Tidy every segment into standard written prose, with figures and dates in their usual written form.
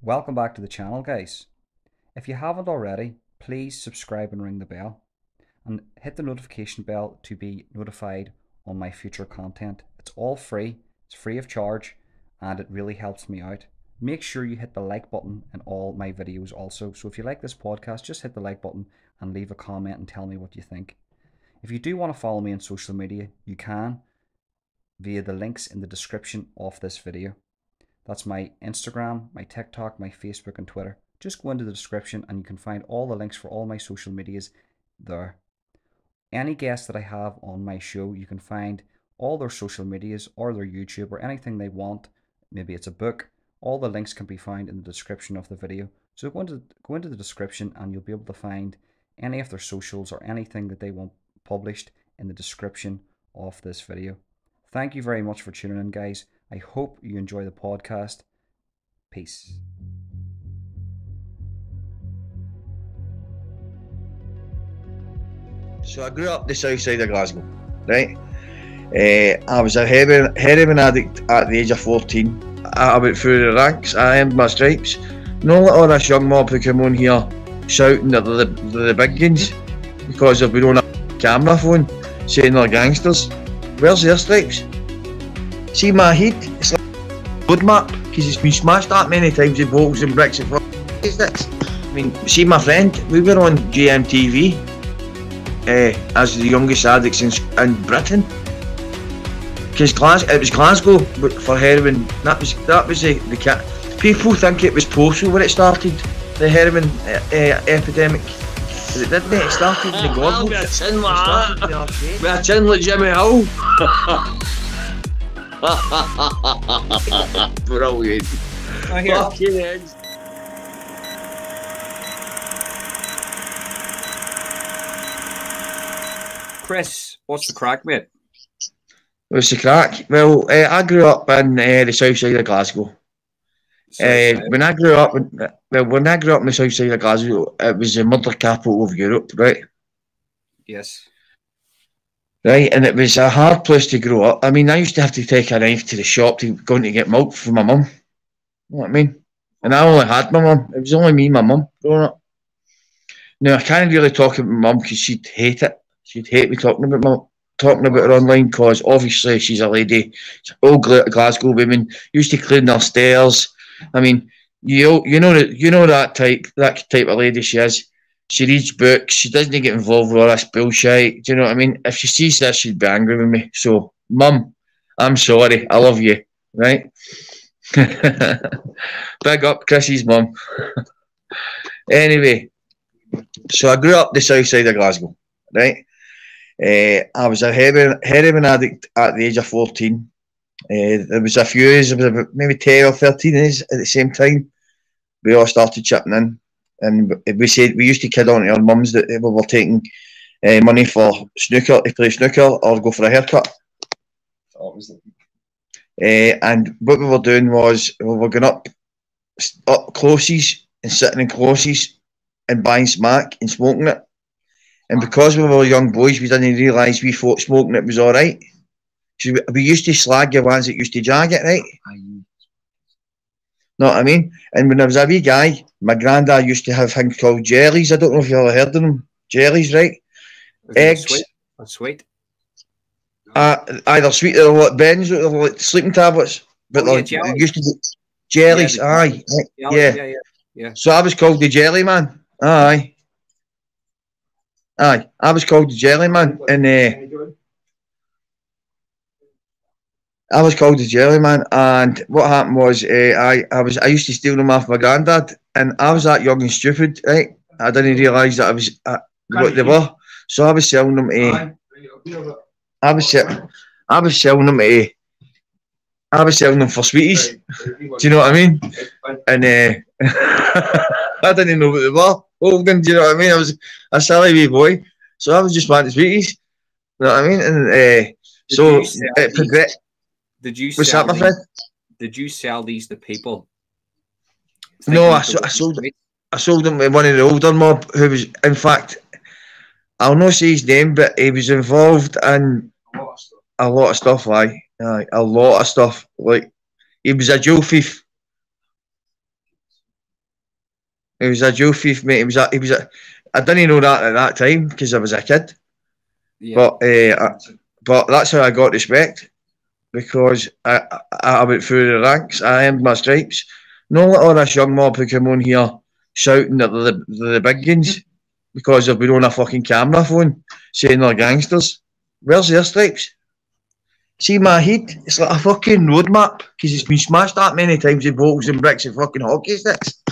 Welcome back to the channel, guys. If you haven't already, please subscribe and ring the bell and hit the notification bell to be notified on my future content. It's all free, it's free of charge, and it really helps me out. Make sure you hit the like button in all my videos also. So if you like this podcast, just hit the like button and leave a comment and tell me what you think. If you do want to follow me on social media, you can via the links in the description of this video. That's my Instagram, my TikTok, my Facebook and Twitter. Just go into the description and you can find all the links for all my social medias there. Any guests that I have on my show, you can find all their social medias or their YouTube or anything they want. Maybe it's a book. All the links can be found in the description of the video. So go into the description and you'll be able to find any of their socials or anything that they want published in the description of this video. Thank you very much for tuning in, guys. I hope you enjoy the podcast. Peace. So I grew up the south side of Glasgow, right? I was a heroin addict at the age of 14. I went through the ranks, I earned my stripes. No let all this young mob who come on here shouting that they're the big guns because they've been on a camera phone saying they're gangsters. Where's their stripes? See my head? It's like a road map because it's been smashed that many times with bolts and bricks and I mean, see my friend, we were on GMTV as the youngest addicts in Britain. Because it was Glasgow for heroin. That was the cat. People think it was Postal when it started, the heroin epidemic. But it didn't. It started in the Glasgow. We're chin like Jimmy Hill. Brilliant. I hear. Fucking heads. Chris, what's the crack, mate? What's the crack? Well, I grew up in the south side of Glasgow. When I grew up in the south side of Glasgow, it was the murder capital of Europe, right? Yes. Right, and it was a hard place to grow up. I mean, I used to have to take a knife to the shop to go to get milk for my mum. You know what I mean? And I only had my mum. It was only me and my mum growing up. Now, I can't really talk about my mum because she'd hate it. She'd hate me talking about her online because obviously she's a lady. She's an old Glasgow woman. Used to clean her stairs. I mean, you know that type of lady she is. She reads books. She doesn't get involved with all this bullshit. Do you know what I mean? If she sees this, she'd be angry with me. So, Mum, I'm sorry. I love you. Right? Big up Chrissy's mum. Anyway, so I grew up the south side of Glasgow. Right? I was a heroin addict at the age of 14. There was a few years, there was about maybe 10 or 13 years at the same time. We all started chipping in. And we used to kid on to our mums that we were taking money for snooker, to play snooker or go for a haircut. And what we were doing was we were going up closes and sitting in closes and buying smack and smoking it. And because we were young boys, we didn't realise we thought smoking it was alright. So we used to slag the ones that used to jag it, right? Know what I mean? And when I was a wee guy, my granddad used to have things called jellies. I don't know if you ever heard of them. Jellies, right? Eggs. Sweet. That's sweet. Either sweet or what Ben's or like sleeping tablets. But they used to be jellies, aye. Yeah. So I was called the jelly man. Aye. I was called the jelly man. And I was called the jelly man, and what happened was I used to steal them off my granddad, and I was that young and stupid, right? I didn't realise that I was what they were, so I was selling them for sweeties. Do you know what I mean? And I didn't know what they were. Holden, do you know what I mean? I was a silly wee boy, so I was just wanting sweeties. You know what I mean? And so it progressed. Did you What's that, my friend? Did you sell these to people? No, I sold them to one of the older mob who was, in fact, I'll not say his name, but he was involved in a lot of stuff, a lot of stuff. Like, he was a jewel thief. He was a jewel thief, mate. I didn't know that at that time because I was a kid. Yeah. But that's how I got respect, because I went through the ranks. I earned my stripes. Not like all this young mob who come on here shouting that they're the big guns because they've been on a fucking camera phone saying they're gangsters. Where's their stripes? See my head? It's like a fucking road map because it's been smashed that many times with bolts and bricks and fucking hockey sticks.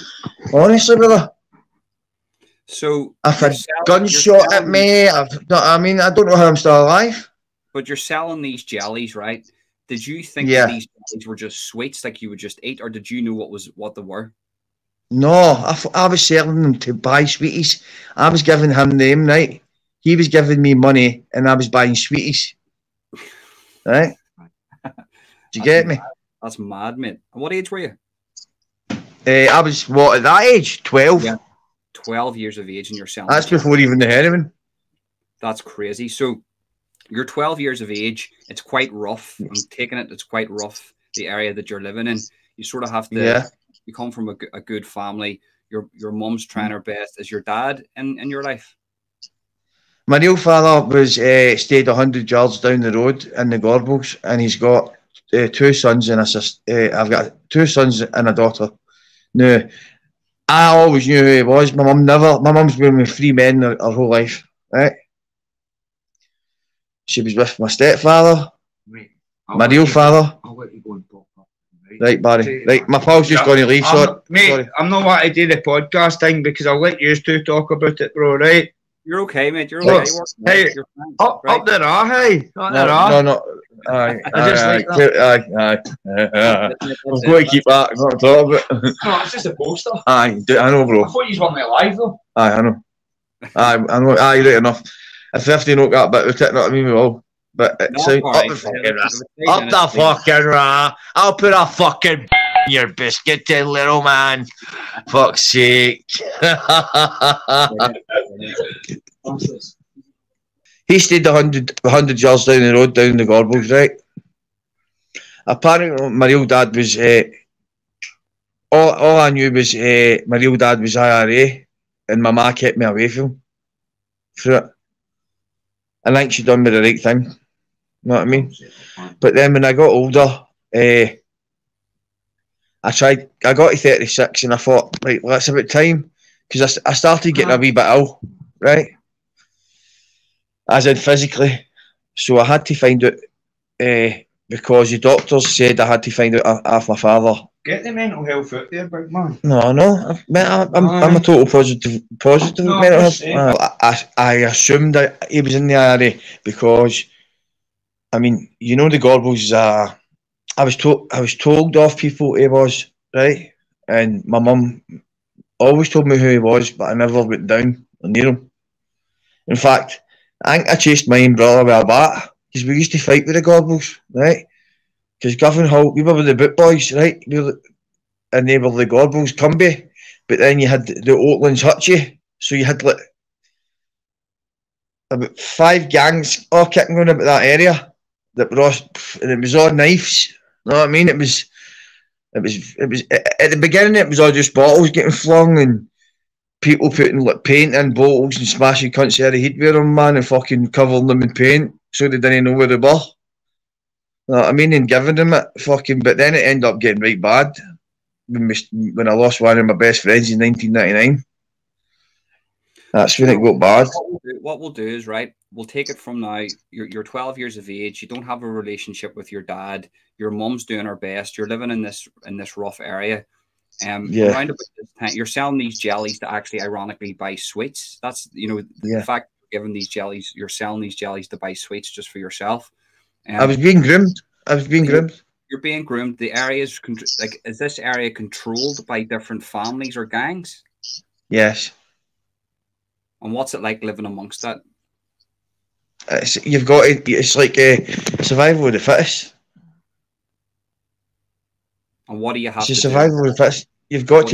Honestly, brother. So I've had guns shot at me. I don't know how I'm still alive. But you're selling these jellies, right? Did you think that these jellies were just sweets like you would just eat, or did you know what they were? No, I was selling them to buy sweeties. I was giving him them, right? He was giving me money and I was buying sweeties. Right? Do you get me? That's mad, mate. What age were you? I was, at that age? 12. Yeah. 12 years of age and you're selling. That's before even the heroin. That's crazy. So you're 12 years of age. It's quite rough. I'm taking it. It's quite rough, the area that you're living in. You sort of have to... Yeah. You come from a good family. Your mum's trying her best. Is your dad in your life? My real father was stayed 100 yards down the road in the Gorbals, and he's got 2 sons and a sister. I've got 2 sons and a daughter. Now, I always knew who he was. My mum's been with 3 men her whole life, right? She was with my stepfather, my real father. I'll let you go and pop up. Right, Barry. Right, my pal's just going to leave, mate, sorry. I'm not wanting to do the podcast thing because I'll let you two talk about it, bro, right? You're okay, mate. You're okay. Hey, up there, hey. No. Aye. I'm going to keep that. I'm not talking about it. No, it's just a poster. Aye, I know, bro. I thought you were on there live, though. Aye, I know. I know. Aye, right enough. If 50 knock that bit, we'll I mean, we will. But it's up the fucking ra. Up the fucking ra. I'll put a fucking in your biscuit, little man. Fuck's sake. He stayed 100 yards down the road, down the Gorbals, right? Apparently, my real dad was... all I knew was my real dad was IRA, and my ma kept me away from him through it. I think she done me the right thing. You know what I mean? But then when I got older, I got to 36 and I thought, right, well, that's about time. Because I started getting a wee bit ill, right? As in physically. So I had to find out, because the doctors said I had to find out off my father. Get the mental health out there, big man. No. I'm a total positive mental health. I assumed that he was in the IRA because, I mean, you know the Gorbals. I was told off people he was, right, and my mum always told me who he was, but I never went down near him. In fact, I think I chased my own brother with a bat because we used to fight with the Gorbals, right? Because Govan Hall, we were with the boot boys, right? And they were the Gorbals, Cumbie. But then you had the Oatlands Hutchie. So you had like about 5 gangs all kicking around about that area. That were all, and it was all knives. You know what I mean? It was at the beginning it was all just bottles getting flung and people putting like paint in bottles and smashing cunts out of the heat with them, man, and fucking covering them in paint so they didn't know where they were. You know what I mean? And giving them it fucking, but then it ended up getting right bad when I lost one of my best friends in 1999. That's when it got bad. What we'll do is, right, we'll take it from now. You're 12 years of age. You don't have a relationship with your dad. Your mum's doing her best. You're living in this rough area. Around about this time, you're selling these jellies to actually, ironically, buy sweets. That's, the fact you're giving these jellies, you're selling these jellies to buy sweets just for yourself. I was being groomed. You're being groomed. The area is is this area controlled by different families or gangs? Yes. And what's it like living amongst that? It's like survival of the fittest. And what do you have to do? It's survival of the fittest. You've got.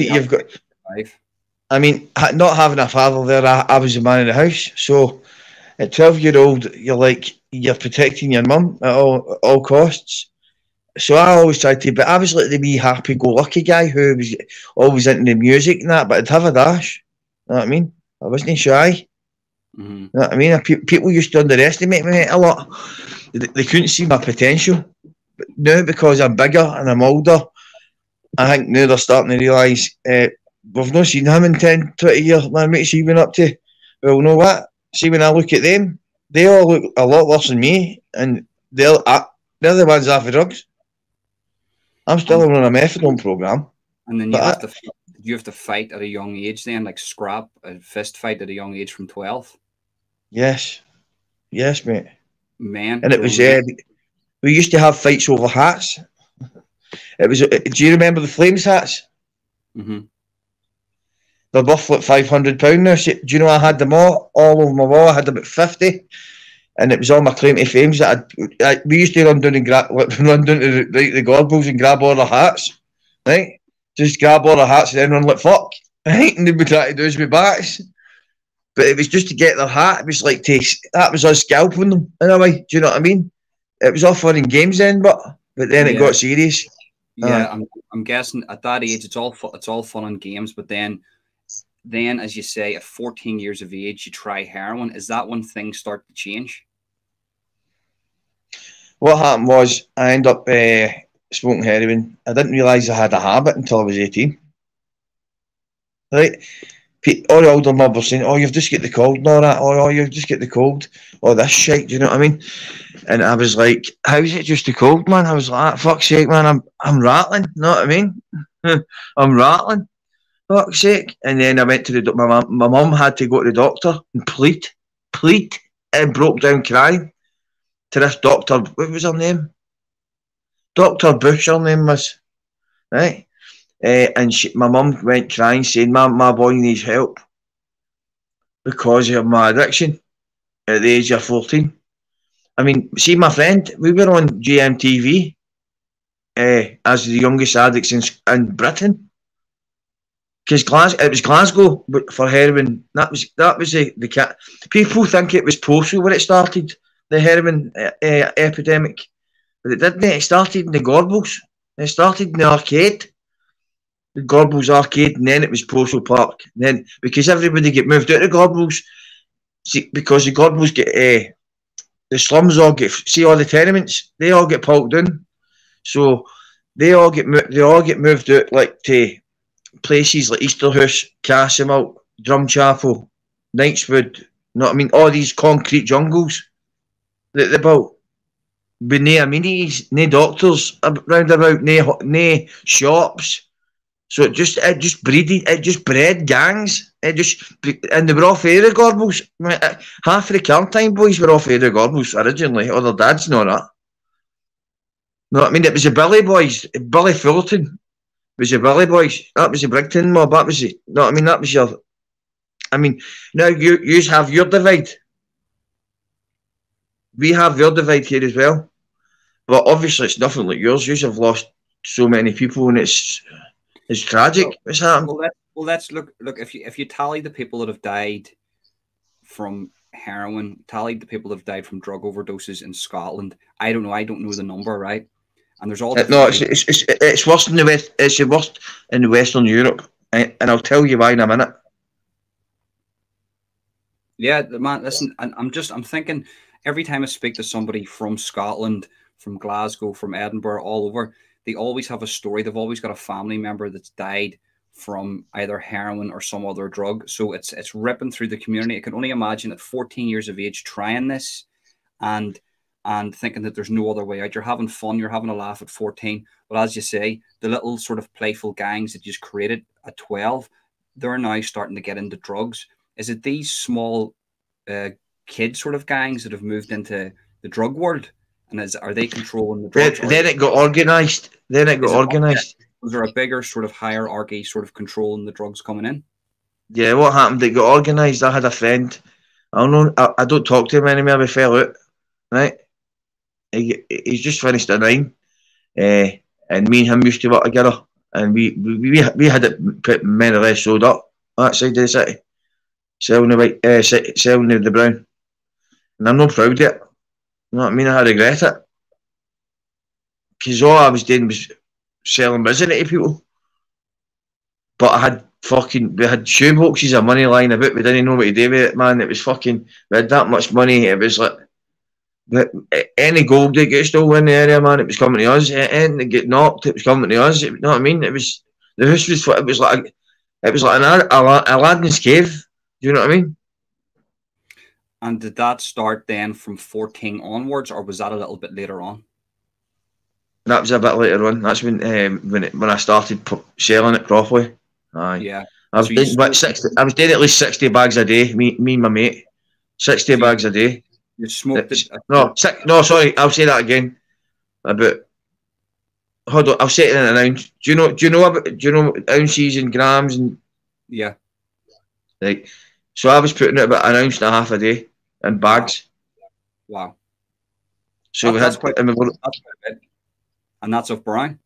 I mean, not having a father there, I was the man in the house. So at 12-year-old, you're protecting your mum at all costs. So I always tried to, but I was like the wee happy-go-lucky guy who was always into the music and that, but I'd have a dash. You know what I mean? I wasn't shy. Mm-hmm. You know what I mean? People used to underestimate me a lot. They couldn't see my potential. But now, because I'm bigger and I'm older, I think now they're starting to realise we've not seen him in 10, 20 years. Man, what's he been up to? Well, you know what? See, when I look at them, they all look a lot worse than me, and they're the ones after drugs. I'm still And on a methadone program, then but you have to fight at a young age then, like scrap a fist fight at a young age from 12. yes, mate. Men, And it was grown men. we used to have fights over hats. It was. Do you remember the Flames hats? Mm-hmm. They're worth like £500 now. Do you know I had them all over my wall? I had about 50, and it was all my claim to fame that we used to run down and run down to the Gorbals and grab all the hats, right? Just grab all the hats and then run like fuck, right? And they'd be trying to do us with backs. But it was just to get their hat. It was like that was us scalping them in a way. Do you know what I mean? It was all fun and games then, but then it got serious. Yeah, I'm guessing at that age it's all fun and games, but then as you say, at 14 years of age, you try heroin. Is that when things start to change? What happened was I ended up smoking heroin. I didn't realise I had a habit until I was 18. Right? All the older mob were saying, "Oh, you've just got the cold and all that. Oh, you've just got the cold. Oh, this shit." Do you know what I mean? And I was like, "How is it just the cold, man?" I was like, "Fuck's sake, man! I'm rattling." You know what I mean? I'm rattling. Fuck's sake! And then I went to the my mum had to go to the doctor and plead, and broke down crying to this doctor. What was her name? Dr. Bush, her name was, right? And my mum went crying, saying, my boy needs help because of my addiction at the age of 14. I mean, see, my friend, we were on GMTV as the youngest addicts in Britain. Because it was Glasgow for heroin. That was the cat. People think it was Postal when it started, the heroin epidemic. But it didn't. It started in the Gorbals. It started in the arcade. The Gorbals arcade, and then it was Postal Park. And then, because everybody get moved out of Gorbals, because the Gorbals get, the slums all get, see all the tenements, they all get pulled down. So they all get moved out like to places like Easterhouse, Castlemilk, Drumchapel, Knightswood, you know what I mean? All these concrete jungles that they built. With no amenities, no doctors round about, no shops. So it just bred gangs. And they were off of the Gorbals. Half of the Carntine boys were off of the Gorbals originally, or their dads know that. No, I mean, it was the Billy boys, Billy Fullerton was the Billy boys. That was the Brigton mob. That was it. No, I mean, that was your. I mean, now you have your divide. We have your divide here as well. But obviously, it's nothing like yours. You have lost so many people, and it's tragic. What's happened? Well, let's look. If you tally the people that have died from heroin, tally the people that have died from drug overdoses in Scotland. I don't know. I don't know the number, right? And there's all No, it's worse in the West. It's the worst in Western Europe, and I'll tell you why in a minute. Yeah, man. Listen, I'm thinking every time I speak to somebody from Scotland, from Glasgow, from Edinburgh, all over, they always have a story. They've always got a family member that's died from either heroin or some other drug. So it's ripping through the community. I can only imagine at 14 years of age trying this and thinking that there's no other way out. You're having fun, you're having a laugh at 14. But as you say, the little sort of playful gangs that you just created at 12, they're now starting to get into drugs. Is it these small kid sort of gangs that have moved into the drug world? And are they controlling the drugs? Then it got organised. Was there a bigger sort of hierarchy sort of controlling the drugs coming in? Yeah, what happened? It got organised. I had a friend. I don't know. I don't talk to him anymore. We fell out. Right? He's just finished a 9. And me and him used to work together. And we had it put more or less sold up that side of the city. Selling the brown. And I'm not proud of it. You know what I mean? I regret it. because all I was doing was selling misery to people. But we had shoe boxes of money lying about. We didn't know what to do with it, man. It was fucking, we had that much money. It was like, any gold that gets stolen in the area, man, it was coming to us. Anything that get knocked, it was coming to us. You know what I mean? It was, the house was, it was like Aladdin's cave. Do you know what I mean? And did that start then from 14 onwards, or was that a little bit later on? That was a bit later on. That's when I started selling it properly. Aye. Yeah. I was doing at least 60 bags a day. Me and my mate, 60 bags a day. You smoked it? No, sorry. I'll say that again. Hold on. I'll say it in an ounce. Do you know ounces and grams and? Yeah. Like, so I was putting it about 1.5 ounces a day in bags. Wow. So that's quite a bit. And that's off Brian.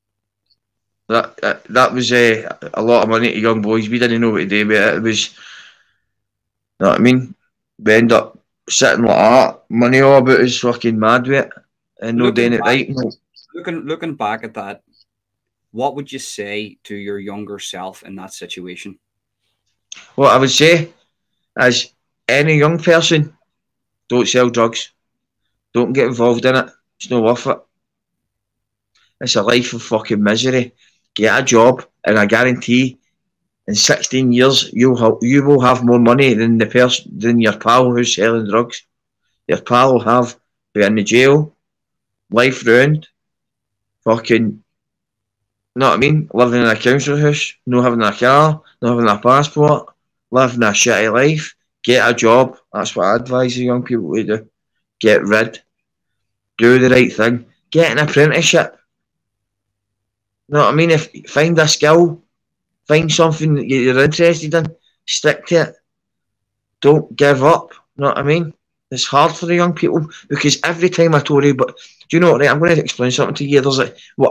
That was a lot of money to young boys. We didn't know what to do with it. It was, you know what I mean? We end up sitting like that, money all about us, fucking mad with it, and no doing it right. Looking back at that, what would you say to your younger self in that situation? What I would say is, any young person, don't sell drugs, don't get involved in it. It's not worth it. It's a life of fucking misery. Get a job, and I guarantee, in 16 years, you will have more money than than your pal who's selling drugs. Your pal will be in the jail, life ruined, fucking, you know what I mean? Living in a council house, not having a car, not having a passport, living a shitty life. Get a job. That's what I advise the young people to do. Get rid. Do the right thing. Get an apprenticeship. You know what I mean? Find a skill, find something that you're interested in, stick to it. Don't give up. You know what I mean? It's hard for the young people, because every time I told you, but do you know what? Right, I'm going to explain something to you.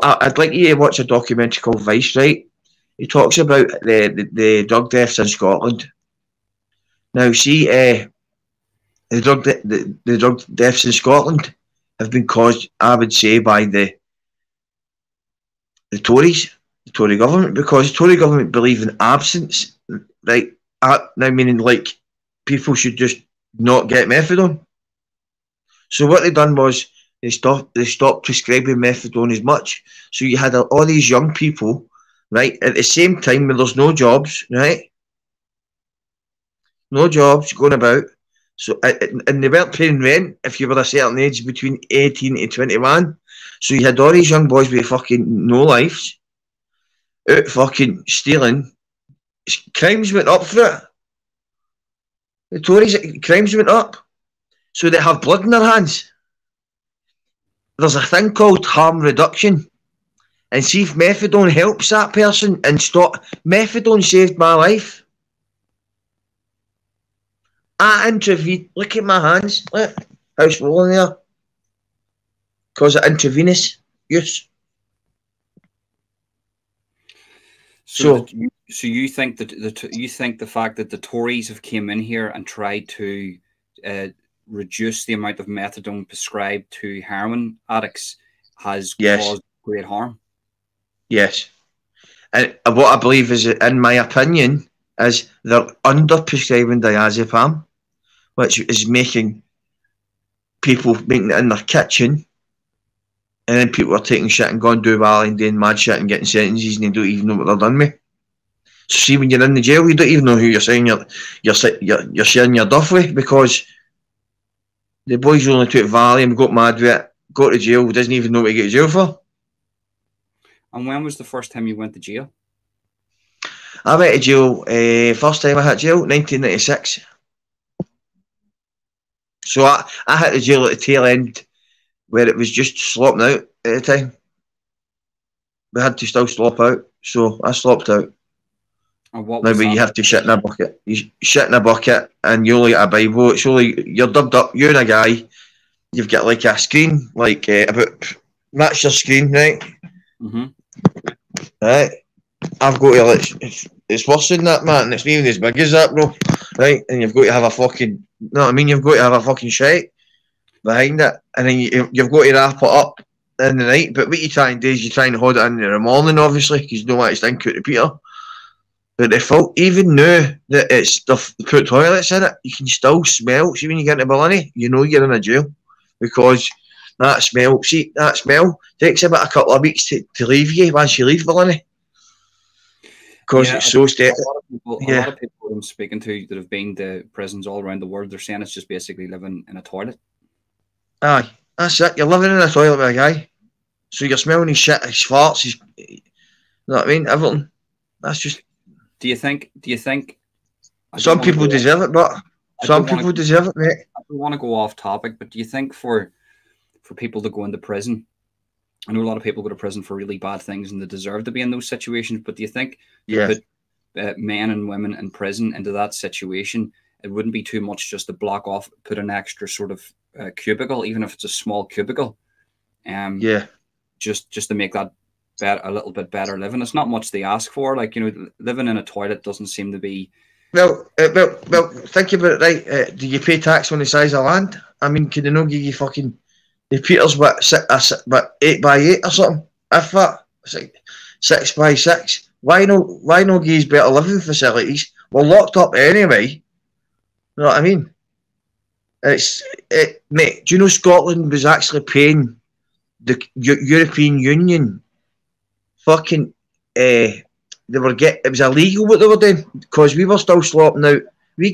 I'd like you to watch a documentary called Vice. Right? He talks about the drug deaths in Scotland. Now, see, the drug deaths in Scotland have been caused, I would say, by the Tories, the Tory government, because the Tory government believe in absence, right? Now, meaning like people should just not get methadone. So what they done was they stopped prescribing methadone as much. So you had all these young people, right, at the same time when there's no jobs, right? No jobs going about. So and they weren't paying rent if you were a certain age between 18 to 21. So you had all these young boys with fucking no lives, out fucking stealing. Crimes went up for it. The Tories, crimes went up. So they have blood in their hands. There's a thing called harm reduction. And see if methadone helps that person and stop. Methadone saved my life. I intervened. Look at my hands. Look how swollen they are. Because of intravenous use. So you think that the fact that the Tories have came in here and tried to reduce the amount of methadone prescribed to heroin addicts has caused great harm? Yes. And what I believe is, in my opinion, is they're under-prescribing diazepam, which is making people making it in their kitchen. And then people are taking shit and going do valley and doing mad shit and getting sentences, and they don't even know what they're done with. So see, when you're in the jail, you don't even know who you're saying you're sharing your duff with, because the boys only took Valium, got mad with it, got to jail, doesn't even know what to get to jail for. And when was the first time you went to jail? I went to jail, first time I hit jail, 1996. So I hit the jail at the tail end, where it was just slopping out at the time. We had to still slop out, so I slopped out. And what now, was but you have to shit in a bucket. You shit in a bucket, and you only get a Bible. It's only, you're dubbed up, you and a guy, you've got like a screen, like about, that's your screen, right? Mm-hmm. Right? I've got to, it's worse than that, man. It's not even as big as that, bro. Right? And you've got to have a fucking, you know what I mean? You've got to have a fucking shite behind it, and then you've got to wrap it up in the night. But what you try and do is you try and hold it in the morning, obviously, because you don't want it to stink out the Peter. But the fault, even now that it's they put toilets in it, you can still smell. See, when you get into Ballini, you know you're in a jail because that smell. See, that smell takes about a couple of weeks to leave you once you leave Ballini because it's so steady. A lot of people I'm speaking to that have been to prisons all around the world, they're saying it's just basically living in a toilet. Aye, that's it. You're living in a toilet with a guy, so you're smelling his shit, his farts, you know what I mean? Everything. That's just. Do you think? Some people deserve it, but some people deserve it, mate. I don't want to go off topic, but do you think for people to go into prison, I know a lot of people go to prison for really bad things and they deserve to be in those situations, but do you think put men and women in prison into that situation, it wouldn't be too much just to block off, put an extra sort of cubicle, even if it's a small cubicle, just to make that a little bit better living? It's not much they ask for. Like, you know, living in a toilet doesn't seem to be. Well, think about it, right? Do you pay tax on the size of land? I mean, can they not give you fucking the Peters what 8x8 or something? If that, it's like 6x6. Why no give you better living facilities? We're locked up anyway. You know what I mean? Mate. Do you know Scotland was actually paying the European Union fucking it was illegal what they were doing because we were still slopping out. We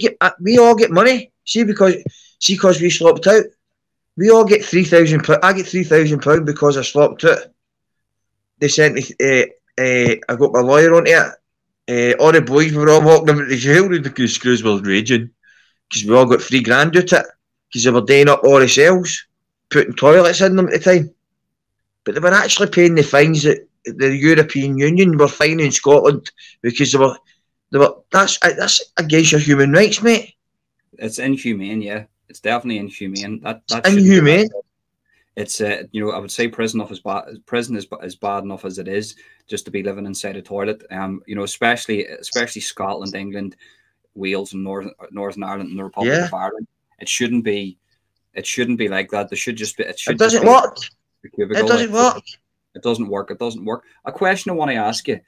all get money. See, because we slopped out. We all get £3,000. I get £3,000 because I slopped out. They sent me. I got my lawyer onto it. All the boys were all walking about the jail because screws were raging because we all got £3,000 out of it because they were doing up all the cells, putting toilets in them at the time. But they were actually paying the fines that the European Union were fining Scotland because they were. That's against your human rights, mate. It's inhumane, yeah. It's definitely inhumane. That's inhumane. It's you know, I would say prison is bad enough as it is, just to be living inside a toilet. You know, especially Scotland, England, Wales, and Northern Ireland, and the Republic of Ireland. It shouldn't be like that. There should just be. It doesn't work. It doesn't work. It doesn't work. It doesn't work. A question I want to ask you.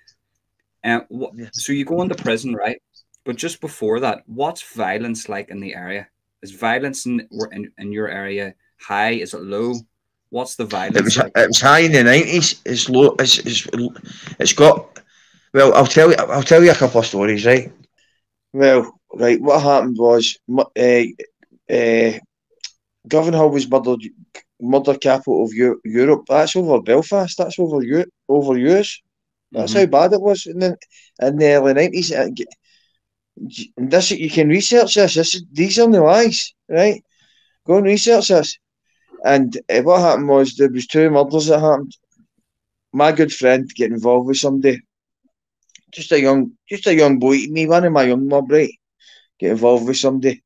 So you go into prison, right? But just before that, what's violence like in the area? Is violence in your area high? Is it low? What's the violence? It was high in the 90s. It's low. It's got. Well, I'll tell you a couple of stories, right? Well, right. What happened was, Govanhill was murder capital of Europe. That's over Belfast. That's over US. That's how bad it was in the early 90s. And this, you can research this. These are no lies, right? Go and research this. And what happened was there was 2 murders that happened. My good friend get involved with somebody, just a young boy, me, one of my young mob, right? Get involved with somebody.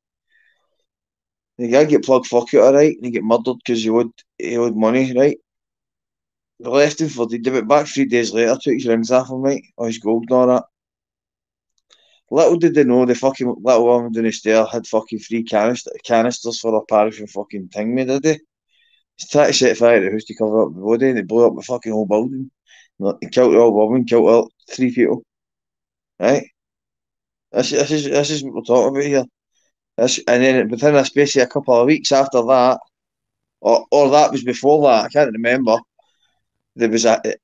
The guy get plugged fuck out, right? And he get murdered because he owed money, right? They left him for. They did it back 3 days later. Took his rings off him, right? Or his gold and all that. Little did they know the fucking little woman down the stair had fucking 3 canisters for their paraffin fucking thing, mate, did they? He's trying to set fire to the house to cover up the body, and they blew up the fucking whole building. He killed the old woman, killed all 3 people. Right? This is what we're talking about here. And then within a space of a couple of weeks after that, or that was before that, I can't remember. There was the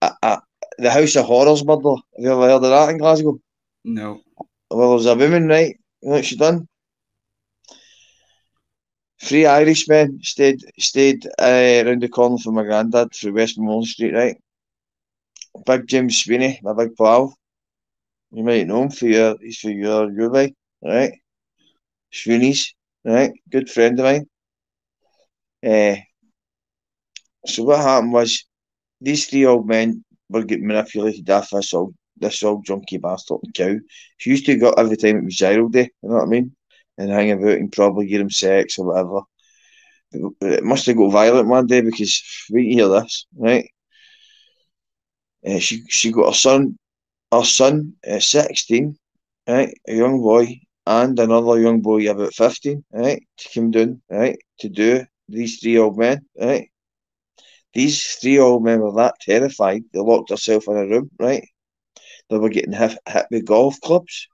House of Horrors murder. Have you ever heard of that in Glasgow? No. Well, there was a woman, right? You know what she done? 3 Irishmen stayed around the corner from my granddad through Westmoreland Street, right? Big James Sweeney, my big pal. You might know him he's for your way, right? Sweeney's, right? Good friend of mine. So what happened was these 3 old men were getting manipulated after this old junkie bastard cow. She used to go every time it was gyro day, you know what I mean? And hang about and probably give him sex or whatever. It must have got violent one day because we hear this, right? She got her son 16, right? A young boy, and another young boy about 15, right? To come down, right? To do these 3 old men, right? These three old men were that terrified, they locked themselves in a room, right? They were getting hit with golf clubs,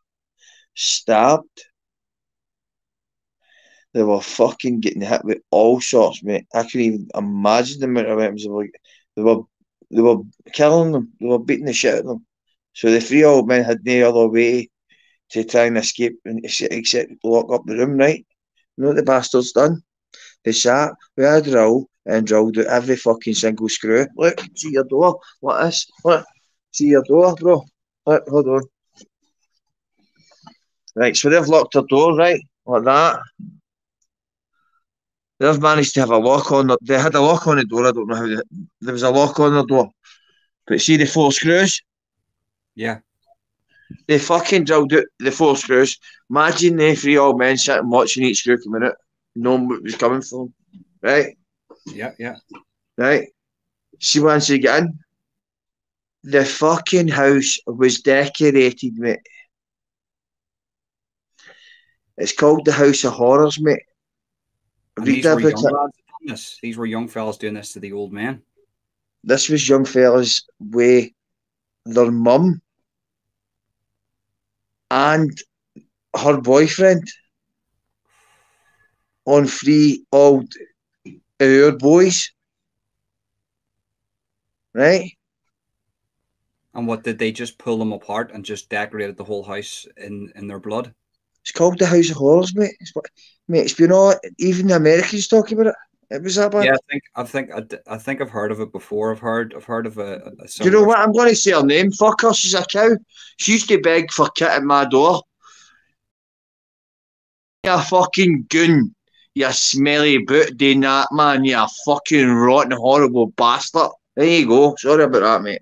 stabbed. They were fucking getting hit with all sorts, mate. I couldn't even imagine the amount of weapons they were, they were killing them. They were beating the shit out of them. So the three old men had no other way to try and escape except lock up the room, right? You know what the bastards done? They sat with a drill and drilled out every fucking single screw. Look, see your door. What is? Look, see your door, bro. Look, hold on. Right, so they've locked their door, right? Like that. They've managed to have a lock on. They had a lock on the door. I don't know how. There was a lock on the door. But see the four screws? Yeah. They fucking drilled out the four screws. Imagine the three old men sitting watching each screw come out, knowing what was coming from. Right? Yeah, yeah. Right? See, once they get in, the fucking house was decorated, mate. It's called the House of Horrors, mate. And Read these were about young it. lads doing this. These were young fellas doing this to the old men. This was young fellas with their mum and her boyfriend on three old our boys, right? And what did they just pull them apart and just decorated the whole house in their blood? It's called the House of Horrors, mate. It's been all even the Americans talking about it. It was that bad. Yeah, I think I've heard of it before. I've heard of a Do you know similar. what? I'm going to say her name. Fuck her. She's a cow. She used to beg for kit at my door. You fucking goon. You smelly boot doing that, man. You fucking rotten, horrible bastard. There you go. Sorry about that, mate.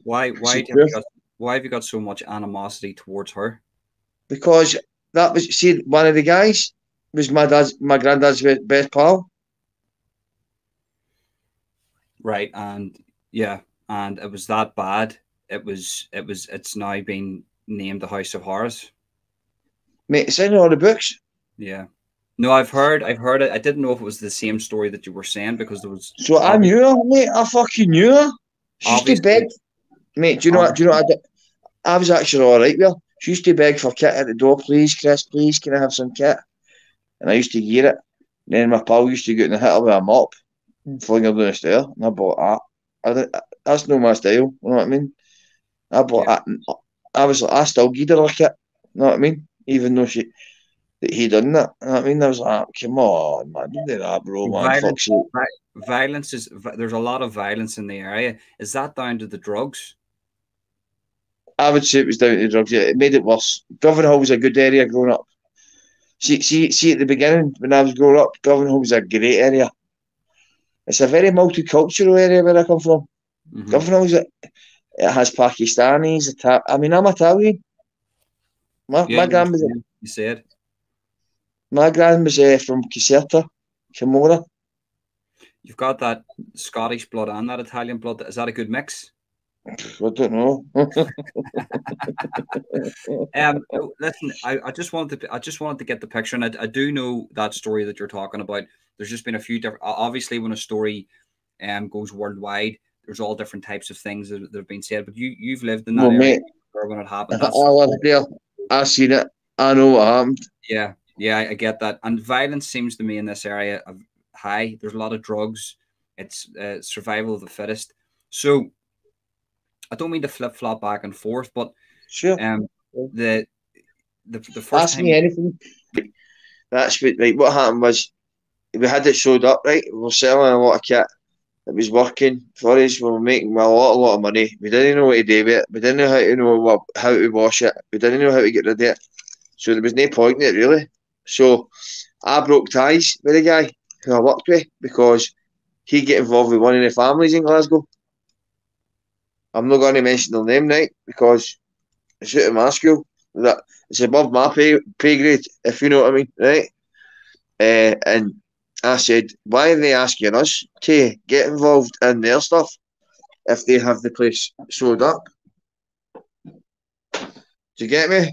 Why have you got so much animosity towards her? Because that was, see, one of the guys was my granddad's best pal. Right, and yeah, and it was that bad. It's now been named the House of Horrors. Mate, it's in all the books. Yeah. No, I've heard it. I didn't know if it was the same story that you were saying because there was So I knew her, mate. I fucking knew her. She used to beg. obviously Mate, do you know what? I was actually all right with her. She used to beg for kit at the door. Please, Chris, please, can I have some kit? And I used to get it. And then my pal used to get in the hit her with a mop, fling her down the stair. And I bought that. That's no my style. You know what I mean? I bought yeah. that. I still give her a kit. You know what I mean? Even though he done that. You know what I mean? I was like, come on, man, don't do that, bro, man. Violence, Fuck's sake. violence is there's a lot of violence in the area. Is that down to the drugs? I would say it was down to the drugs. Yeah, it made it worse. Govanhill was a good area growing up. See, at the beginning, when I was growing up, Govanhill was a great area. It's a very multicultural area where I come from. Mm-hmm. Govanhill it has Pakistanis. I'm Italian. My grand was you said my grand was from Caserta, Camorra. you've got that Scottish blood and that Italian blood. Is that a good mix? I don't know. Listen, I just wanted to get the picture, and I do know that story that you're talking about. There's just been a few different. Obviously, when a story goes worldwide, there's all different types of things that have been said. But you've lived in that Well, area mate, when it happened. I lived there. I seen it. I know what happened. Yeah, I get that. And violence seems to me in this area high. There's a lot of drugs. It's survival of the fittest. So I don't mean to flip flop back and forth, but Sure. The first Ask time me anything. That's what, right. What happened was we had it showed up, right? We were selling a lot of kit. It was working for us. We were making a lot of money. We didn't know what to do with it. We didn't know how to wash it. We didn't know how to get rid of it. So there was no point in it, really. So I broke ties with the guy who I worked with because he get involved with one of the families in Glasgow. I'm not going to mention their name, right? Because it's out of my school. That it's above my pay grade, if you know what I mean, right? And I said, why are they asking us to get involved in their stuff if they have the place sold up? Do you get me?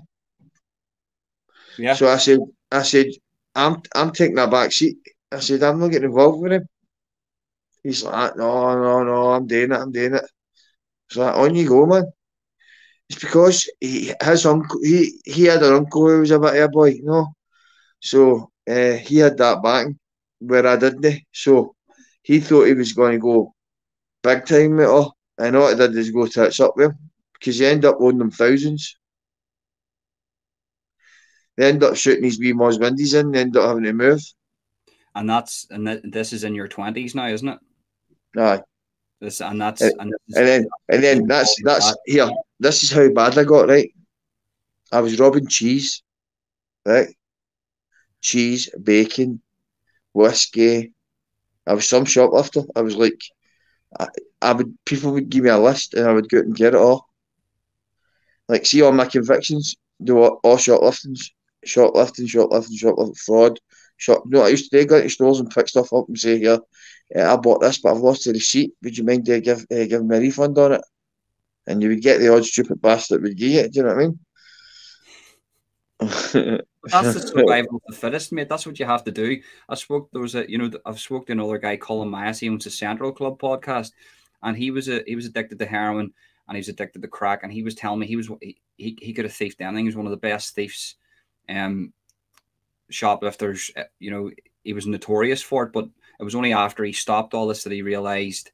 Yeah. So I said, I'm taking a back seat. I said, I'm not getting involved with him. He's like, no, I'm doing it. It's like, on you go, man. It's because his uncle, he had an uncle who was a bit of a boy, you know. So he had that backing where I didn't. So he thought he was going to go big time with her, and all it did is go tits up with him because he ended up owing them thousands. They ended up shooting his wee Moz Windies in, they ended up having to move. And this is in your 20s now, isn't it? Aye. And then that's here. This is how bad I got, right? I was robbing cheese, right? Cheese, bacon, whiskey. I was some shoplifter. I was like, people would give me a list and I would go out and get it all. Like, see all my convictions, do all shoplifting, fraud. No, I used to go into stores and pick stuff up and say, here, I bought this, but I've lost the receipt. Would you mind giving me a refund on it? And you would get the odd stupid bastard that would give you. Do you know what I mean? That's the survival of the fittest, mate. That's what you have to do. I've spoke to another guy, Colin Myers. He owns a Central Club podcast, and he was addicted to heroin and he was addicted to crack. And he was telling me he could have thieved anything. He was one of the best thieves, shoplifters. You know, he was notorious for it, but it was only after he stopped all this that he realized,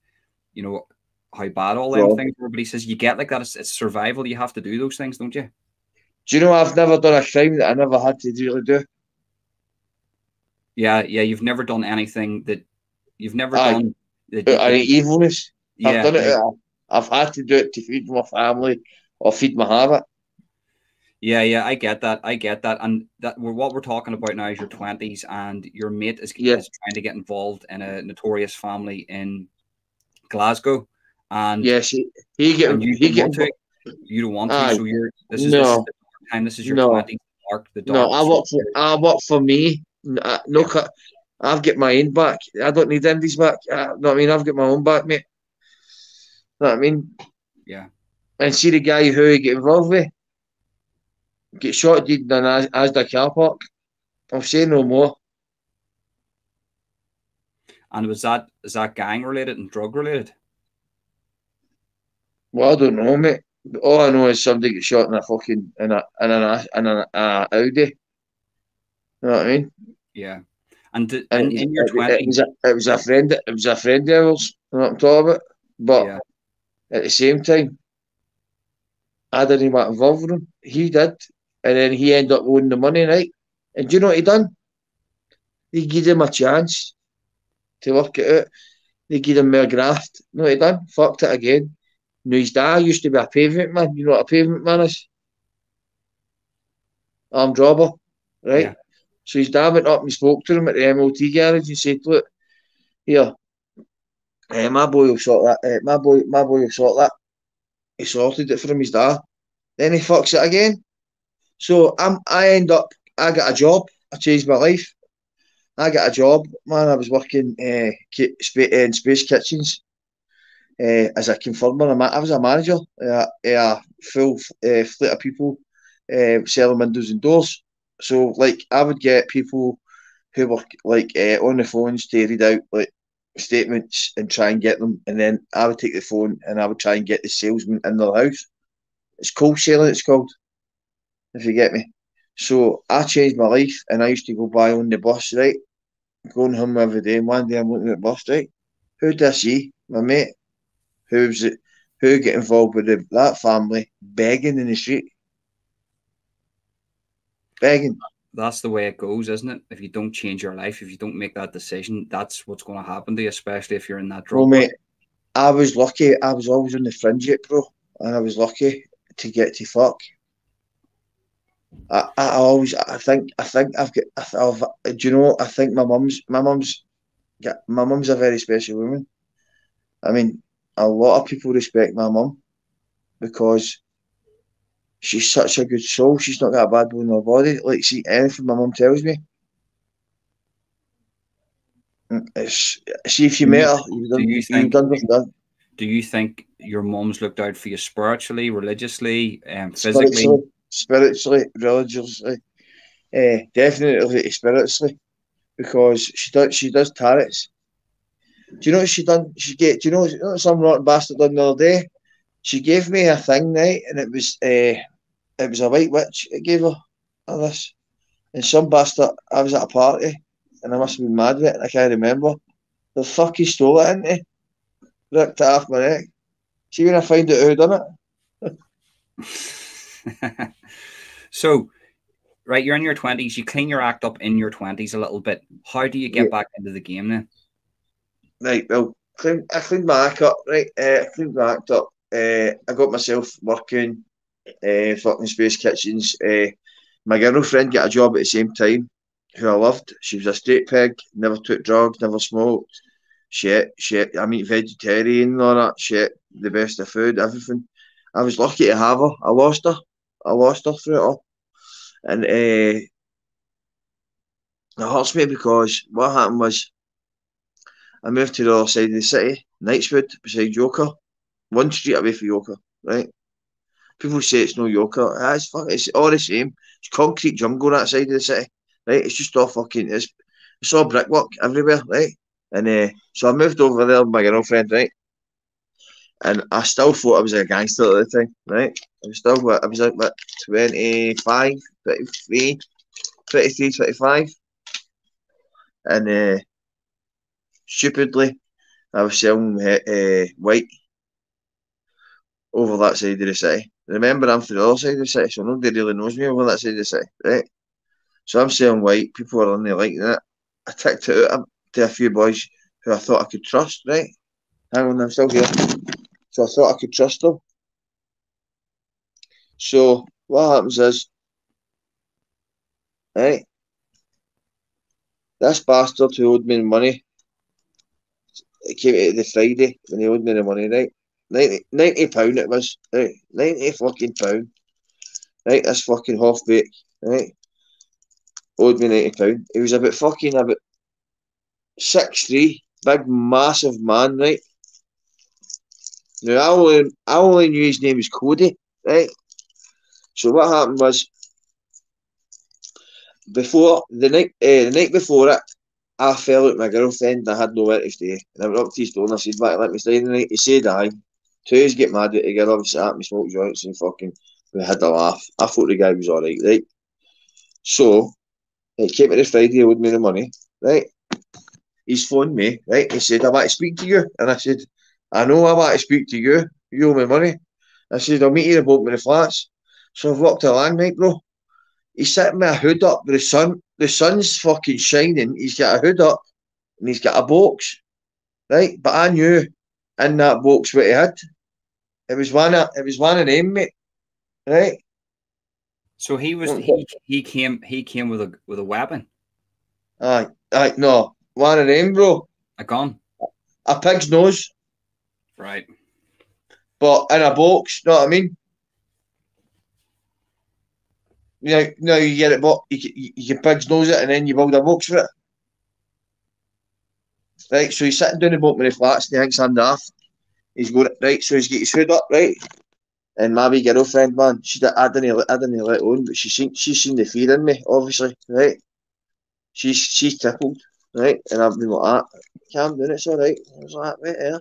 you know, how bad all them things were. But he says you get like that. It's survival. You have to do those things, don't you? Do you know I've never done a crime that I never had to really do? Yeah. You've never done anything that you've never done. Any evilness. Yeah, I've done it. I've had to do it to feed my family or feed my habit. Yeah, I get that. And what we're talking about now is your 20s, and your mate is trying to get involved in a notorious family in Glasgow. And yes, you don't want to. So this is your 20s. I work for me. I've got my own back. I don't need anybody's back. Know what I mean? I've got my own back, mate. Know what I mean? Yeah. And see the guy who you get involved with get shot dead in Asda car park. I'll say no more. And is that gang related and drug related? Well, I don't know, mate. All I know is somebody gets shot in a fucking in an Audi. You know what I mean? Yeah. And in your 20s, it was a friend. It was a friend of ours. You know what I'm talking about? But at the same time, I didn't want involved with him. He did, and then he ended up owing the money, right? And do you know what he done? They gave him a chance to work it out. They gave him more graft. You know what he done? Fucked it again. Now his dad used to be a pavement man. You know what a pavement man is? Armed robber, right? Yeah. So his dad went up and spoke to him at the MOT garage and said, "Look, here, my boy will sort that. My boy will sort that." He sorted it for him, his dad. Then he fucks it again. So I got a job. I changed my life. I got a job, man. I was working in Space Kitchens as a confirmer. I was a manager. A full fleet of people selling windows and doors. So, like, I would get people who were like on the phones to read out like statements and try and get them, and then I would take the phone and I would try and get the salesman in their house. It's cold selling. It's called, if you get me. So I changed my life, and I used to go by on the bus, right, going home every day. And one day I'm looking at the bus, right. Who did I see? My mate. Who get involved with that family begging in the street? Begging. That's the way it goes, isn't it? If you don't change your life, if you don't make that decision, that's what's going to happen to you, especially if you're in that drug. Well, mate, I was lucky. I was always on the fringe, bro, and I was lucky to get to fuck. I think I've got. Do you know? I think my mum's a very special woman. I mean, a lot of people respect my mum because she's such a good soul. She's not got a bad bone in her body. Like, see, anything my mum tells me, see if you met her, you'd understand. Do you think your mum's looked out for you spiritually, religiously, physically? Spiritually, religiously, definitely spiritually, because she does tarots. Do you know what she done? Do you know what some rotten bastard done the other day? She gave me a thing, right, and it was a white witch. It gave her this, and some bastard. I was at a party, and I must have been mad with it. And I can't remember. The fuck he stole it, didn't he? Ripped it off my neck. See when I find out who done it. So, right, you're in your 20s. You clean your act up in your 20s a little bit. How do you get back into the game then? Right, well, I cleaned my act up. Right, I cleaned my act up. I got myself working. Fucking Space Kitchens. My girlfriend got a job at the same time, who I loved. She was a straight pig, never took drugs, never smoked. Shit. I mean, vegetarian and all that shit. The best of food, everything. I was lucky to have her. I lost her through it all. And it hurts me because what happened was I moved to the other side of the city, Knightswood, beside Yoker, one street away from Yoker, right? People say it's no Yoker. It's all the same. It's concrete jungle that side of the city, right? It's just all fucking, it's all brickwork everywhere, right? And so I moved over there with my girlfriend, right? And I still thought I was a gangster at the time, right? I was like, what, 25, 23, 23, 25. And stupidly, I was selling white over that side of the city. Remember, I'm from the other side of the city, so nobody really knows me over that side of the city, right? So I'm selling white, people are only liking it. I ticked it out to a few boys who I thought I could trust, right? Hang on, I'm still here. So I thought I could trust them. So what happens is, right, this bastard who owed me the money, it came out the Friday when he owed me the money, right? £90 it was, right? £90 fucking pound. Right, this fucking half-bake, right? Owed me £90. He was about 6'3", big massive man, right? Now I only knew his name was Cody, right? So what happened was, before the night before it, I fell out with my girlfriend and I had nowhere to stay. And I went up to his door and I said, "Back, let me stay the night." He said aye. Two of us get mad at together, we sat at me, smoked joints and fucking we had a laugh. I thought the guy was alright, right? So he came to the Friday, he owed me the money, right? He's phoned me, right? He said, "I want to speak to you." And I said, "I know I want to speak to you. You owe me money." I said, "I'll meet you about me the flats." So I've walked along, mate, bro. He's sitting with a hood up with the sun. The sun's fucking shining. He's got a hood up and he's got a box, right? But I knew in that box what he had. It was one of them, mate, right? So he came with a weapon. Aye, no, one of them, bro. A gun. A pig's nose. Right. But in a box, know what I mean? You get it, but you can pig's nose it and then you build a box for it. Right, so he's sitting down the bottom of the flats and he thinks I'm daft. He's going, right, so he's got his hood up, right? And my wee girlfriend, man, I didn't let on, but she's seen the fear in me, obviously, right? She's tickled, right? And I've been like that. Calm down, it's alright. I was like, right here.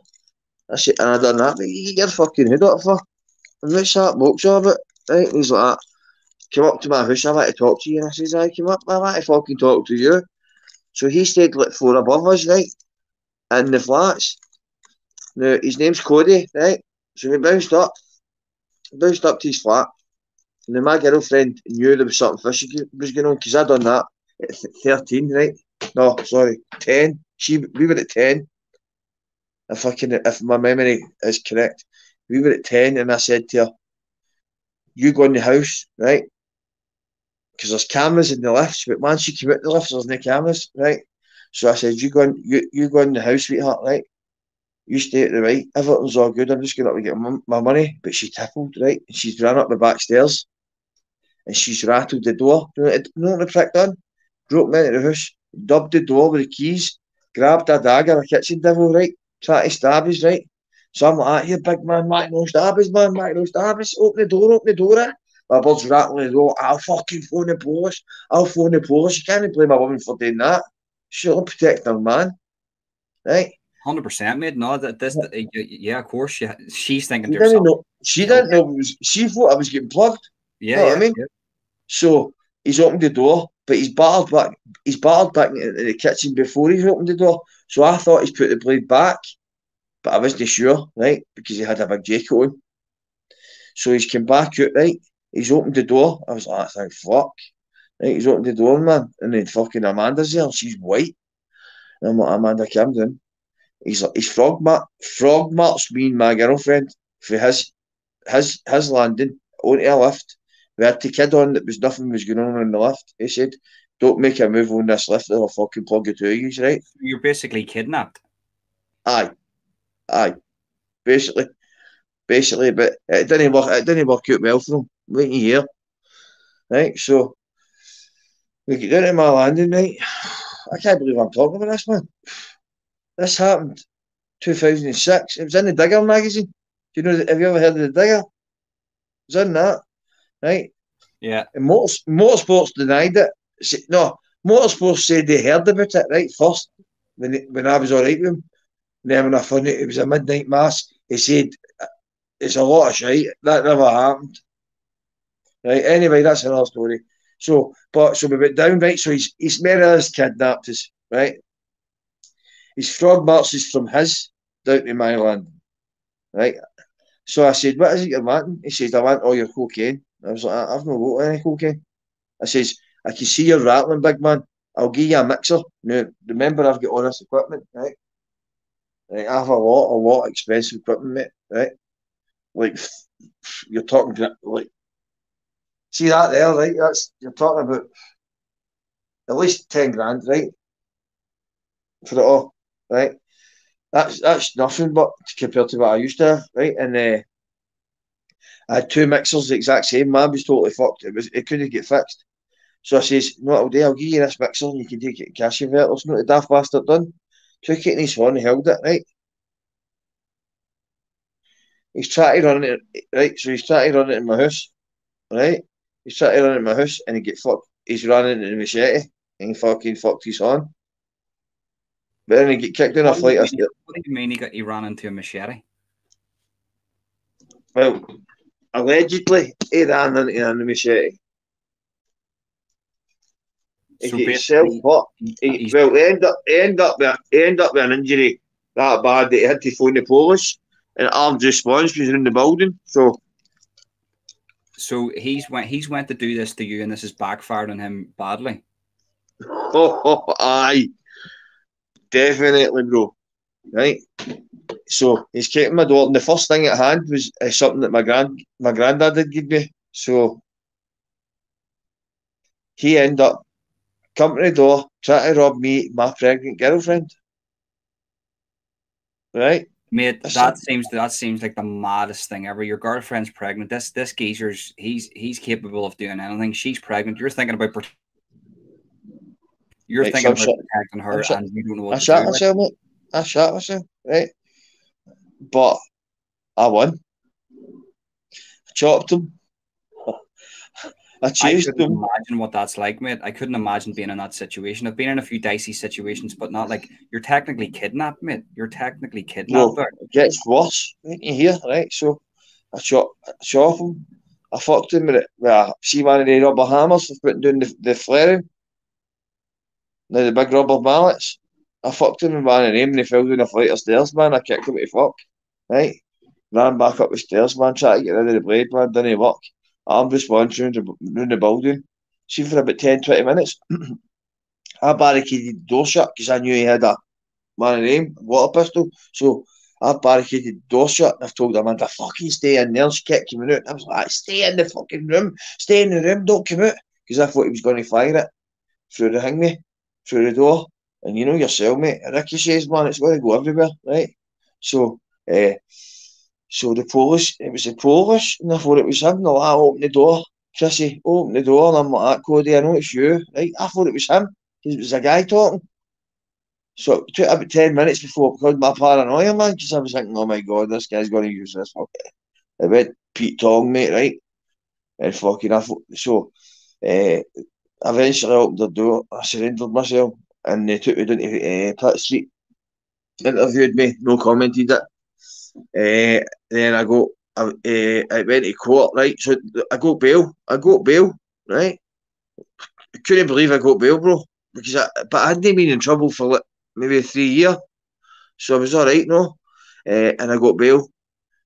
I said, and I done that, but you get your fucking hood up for. And what's that box all about? Right? And he's like, "Come up to my house, I want to talk to you." And I says, "I come up, I want to fucking talk to you." So he stayed like 4 above us, right? In the flats. Now, his name's Cody, right? So we bounced up to his flat. And then my girlfriend knew there was something fishy was going on because I done that at 13, right? No, sorry, 10. We were at 10. If my memory is correct, we were at 10, and I said to her, "You go in the house, right? Because there's cameras in the lifts, but once you come out the lifts, there's no cameras, right?" So I said, "You go in the house, sweetheart, right? You stay at the right. Everything's all good. I'm just going up to get my money." But she tickled, right? And she's ran up the back stairs and she's rattled the door. You know what the prick done? Broke me into the house, dubbed the door with the keys, grabbed a dagger, a kitchen devil, right? Trying to stab us, right? So I'm like, "Here, big man, Mac, no stab us, man, Mac, no stab us. Open the door, eh?" My bird's rattling the door. "I'll fucking phone the police. I'll phone the police. You can't blame my woman for doing that. She'll protect her man, right?" 100%, mate. No, yeah, of course. She's thinking She to didn't herself, know. She killed didn't me. know. She thought I was getting plugged. Yeah, Know what I yeah, mean? yeah. So he's opened the door, but he's battered back. He's battered back into the kitchen before he's opened the door. So I thought he's put the blade back, but I wasn't sure, right? Because he had a big jacket on. So he's come back out, right? He's opened the door. I was like, thank fuck. Right? He's opened the door, man. And then fucking Amanda's there. She's white. And I'm like, Amanda, calm down. He's like, he's frog marched me and my girlfriend for his landing onto a lift. We had the kid on that was nothing was going on in the lift. He said, don't make a move on this lift or I'll fucking plug it to you, right? You're basically kidnapped. Aye, aye. Basically, but it didn't work out well for him. Wait a year. Right? So we get down to my landing, right? I can't believe I'm talking about this, man. This happened 2006. It was in the Digger magazine. Do you know? Have you ever heard of the Digger? It was in that, right? Yeah. And Motorsports denied it. No, Motorsports said they heard about it right first when I was all right with him. And then when I found out it was a midnight mass, he said it's a lot of shite. That never happened. Right. Anyway, that's another story. So we went down, right? So he's more or less kidnapped us, right? His frog marches from his down to my land, right? So I said, what is it you're wanting? He says, I want all your cocaine. I was like, I've not got any cocaine. I says, I can see you're rattling, big man. I'll give you a mixer. Now, remember, I've got all this equipment, right? Right, I have a lot of expensive equipment, mate, right? Like, you're talking, like, see that there, right? You're talking about at least 10 grand, right? For it all, right? That's nothing but compared to what I used to have, right? And I had two mixers the exact same. Man was totally fucked. It couldn't get fixed. So I says, no, what I'll do, I'll give you this mixer and you can take it in cash converters. No, the daft bastard done. Took it in his phone and held it, right? He's trying to run it, right? So he's trying to run it in my house, right? He's trying to run it in my house and he get fucked. He's running in the machete and he fucking fucked his son. But then he get kicked in a flight of stairs. What do you mean he ran into a machete? Well, allegedly, he ran into a machete. He So get himself basically, hurt. He ended up with an injury that bad that he had to phone the police and armed response was in the building. So he's went to do this to you, and this has backfired on him badly. Aye, definitely, bro. Right. So he's kept my door, and the first thing at hand was something that my granddad had given me. So he ended up coming to the door, trying to rob me, my pregnant girlfriend. Right. Mate, that seems like the maddest thing ever. Your girlfriend's pregnant. This geezer's he's capable of doing anything. She's pregnant. You're thinking about protecting her, and you don't know what to do. I shot myself, right? But I won. I chopped him. I chased him. Imagine what that's like, mate. I couldn't imagine being in that situation. I've been in a few dicey situations, but not like you're technically kidnapped, mate. You're technically kidnapped. Bro, it gets worse. Right here, right? So I shot him. I fucked him with it. Well, see one of the rubber hammers for putting down the flaring. Now the big rubber mallets. I fucked him with one of them and he fell down a flight of stairs, man. I kicked him to fuck. Right? Ran back up the stairs, man, trying to get rid of the blade, man. Didn't work. Armed response round the building. See, for about 10-20 minutes, I barricaded the door shut because I knew he had a one of them, water pistol. So I barricaded the door shut and I've told Amanda, fucking stay in there. She kept coming out. I was like, stay in the fucking room. Stay in the room, don't come out. Because I thought he was going to fire it through the hangway, through the door. And you know yourself, mate. Ricky says, man, it's going to go everywhere, right? So, the police, it was the police, and I thought it was him. No, I opened the door. Chrissy, open the door, and I'm like, Cody, I know it's you, right? I thought it was him. It was a guy talking. So it took about 10 minutes because my paranoia, man, because I was thinking, oh my God, this guy's going to use this. Okay. I went Pete Tong, mate, right? And fucking, eventually I opened the door, I surrendered myself, and they took me down to Pitt Street. interviewed me, no commented it. Then I went to court, right? So I got bail. Right? I couldn't believe I got bail, bro. But I hadn't been in trouble for like maybe 3 years, so I was all right, no. And I got bail,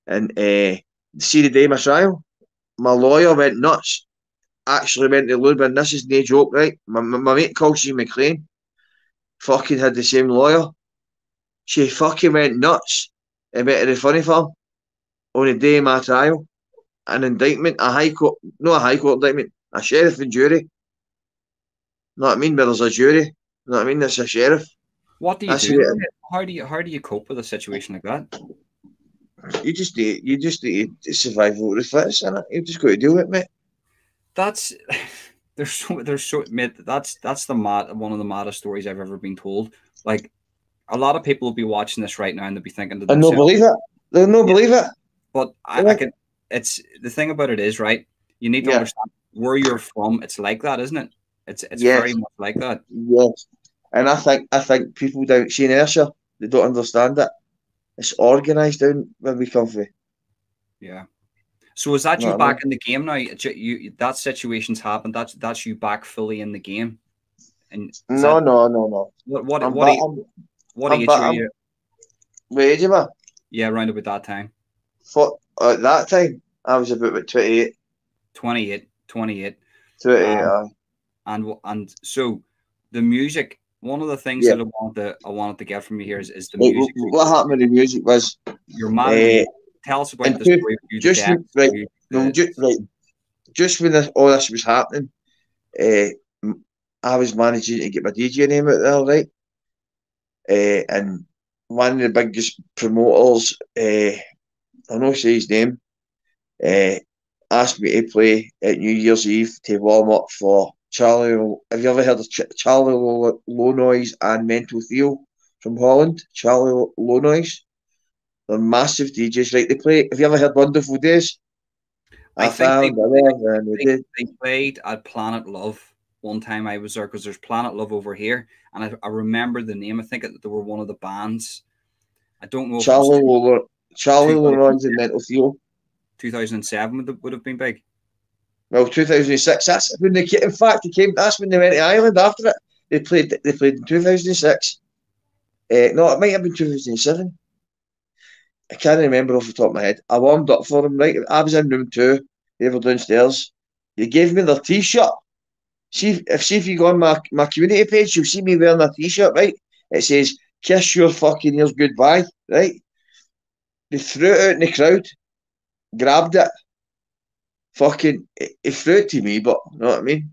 and see the day of my trial, my lawyer went nuts. Actually went to Lubin. This is no joke, right? My mate Colsey McLean fucking had the same lawyer. She fucking went nuts and went to the funny farm on the day of my trial. An indictment, a high court, not a high court indictment, a sheriff and jury. Know what I mean? Where there's a jury. Know what I mean? There's a sheriff. What do you That's do? it. How do you cope with a situation like that? You just need to survival of the fittest, innit? You just got to do it, mate. That's there's so mate, that's one of the maddest stories I've ever been told. Like, a lot of people will be watching this right now and they'll be thinking to And no themselves, believe it. They'll no believe it. but I can. It's the thing about it is, right. You need to understand where you're from. It's like that, isn't it? It's very much like that. Yes. And I think people down in Ayrshire, they don't understand it. It's organised down where we come from. Yeah. So is that you back in the game now? That situation's happened. That's you back fully in the game. And no. What age were you? What age am I? Yeah, around about that time. At that time, I was about 28. 28. 28. And so the music. One of the things that I wanted to get from you here is the music. What happened with the music was your man. Tell us about the story of you. Just when all this was happening, I was managing to get my DJ name out there, right? And one of the biggest promoters, I'll not say his name, asked me to play at New Year's Eve to warm up for Charlie. Have you ever heard of Charlie Low Noise and Mental Theo from Holland? Charlie Low Noise. They're massive DJs, right? They play. Have you ever heard Wonderful Days? They played at Planet Love one time. I was there because there's Planet Love over here, and I remember the name. I think they were one of the bands. I don't know. Charlie Low Noise and Mental Theo. 2007 would have been big. Well, 2006. That's when they came. In fact, they came. That's when they went to Ireland. After it, they played in 2006. No, it might have been 2007. I can't remember off the top of my head. I warmed up for them, right? I was in room 2. They were downstairs. They gave me their T-shirt. See if you go on my community page, you'll see me wearing a T-shirt, right? It says, "Kiss your fucking ears goodbye," right? They threw it out in the crowd, grabbed it. Fucking, he threw it to me, but you know what I mean?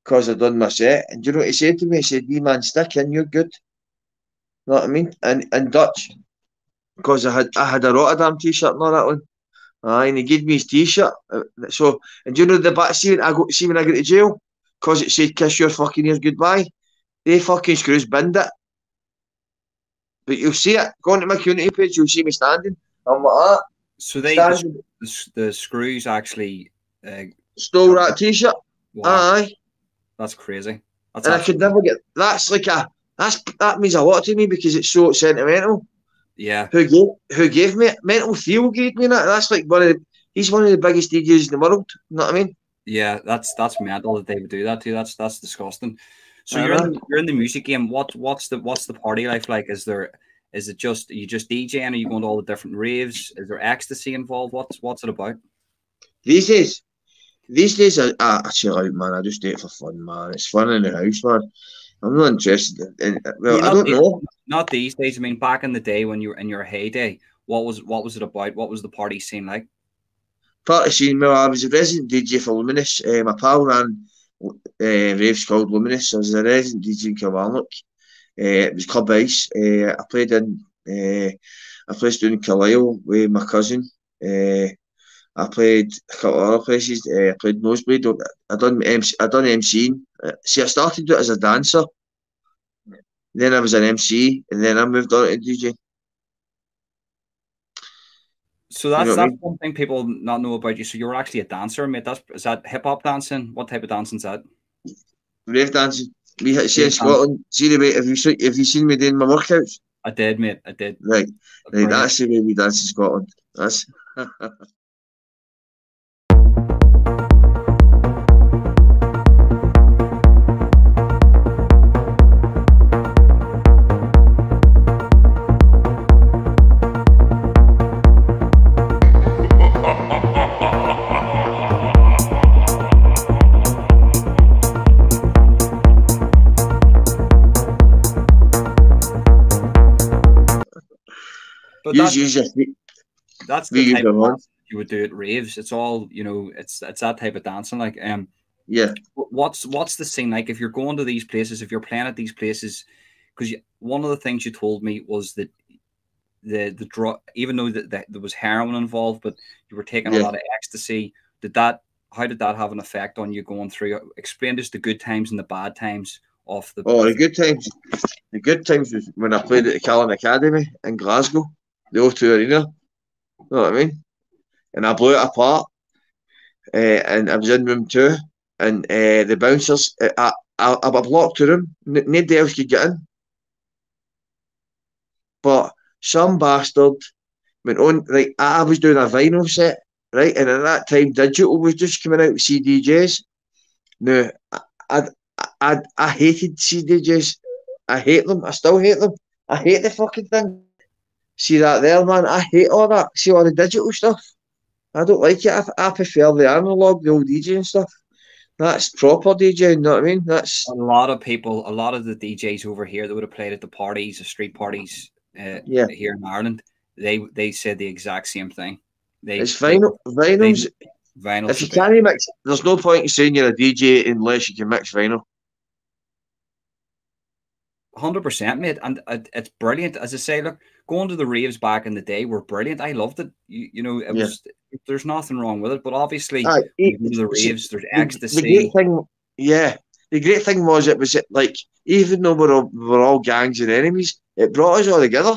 Because I'd done my set. And do you know what he said to me? He said, "Wee man, stick in, you're good." You know what I mean? And Dutch. Because I had a Rotterdam T-shirt and all that one. And he gave me his T-shirt. So, and do you know the back scene when I got to jail? Because it said, "Kiss your fucking ears goodbye." They fucking screws binned it. But you'll see it. Go onto my community page, you'll see me standing. I'm like that. So the screws actually stole that T-shirt. Wow. Aye. That's crazy. And I could never get. That means a lot to me because it's so sentimental. Yeah. Who gave me it? Mental Theo gave me that. That's like he's one of the biggest DJs in the world. You know what I mean? Yeah, that's mental that they would do that too. That's disgusting. So you're in the music game. What's the party life like? Is it just are you just DJing? Are you going to all the different raves? Is there ecstasy involved? What's it about? These days I chill out, man. I just do it for fun, man. It's fun in the house, man. I'm not interested in. Well, I don't know. Not these days. I mean, back in the day when you were in your heyday, what was it about? What was the party scene like? Party scene. Well, I was a resident DJ for Luminous. My pal ran raves called Luminous. I was a resident DJ in Kilmarnock. It was Club Ice. I played in a place down in Carlisle with my cousin. I played a couple of other places. I played Nosebleed. I done MCing. See, I started it as a dancer. Then I was an MC, and then I moved on to DJ. So that's one thing people not know about you. So you're actually a dancer, mate. Is that hip hop dancing? What type of dancing is that? Rave dancing. We see in Scotland. See the way. Have you seen me doing my workouts? I did, mate. I did. Right. Right. Brilliant. That's the way we dance in Scotland. That's. But that's we the use type your of horn. dance you would do at raves. It's all, you know, it's that type of dancing. Like, Yeah. what's the scene like if you're going to these places, if you're playing at these places? Because one of the things you told me was that the drug, even though that there was heroin involved, but you were taking a Yeah. lot of ecstasy. How did that have an effect on you going through? Explain to us the good times and the bad times of the. Oh, Of the good times. The good times was when I played at the Callan Academy in Glasgow, the O2 Arena. You know what I mean? And I blew it apart. And I was in room 2, and the bouncers, I blocked the room. Nobody else could get in. But some bastard went on. Like, I was doing a vinyl set, right? And at that time, digital was just coming out with CDJs. Now, I, I hated CDJs. I hate them. I still hate them. I hate the fucking thing. See that there, man? I hate all that. See all the digital stuff. I don't like it. I prefer the analog, the old DJing stuff. That's proper DJing, you know what I mean? That's A lot of people, a lot of the DJs over here that would have played at the parties, the street parties yeah. here in Ireland, they said the exact same thing. It's vinyl. They Vinyls. vinyl's If the you best. can't mix, there's no point in saying you're a DJ unless you can mix vinyl. 100%, mate, and it's brilliant. As I say, look, going to the raves back in the day were brilliant. I loved it. You know, it Yeah. was. There's nothing wrong with it, but obviously, Aye, when you go to the see, raves, there's the great ecstasy. thing, yeah, the great thing was it was like even though we're all gangs and enemies, it brought us all together.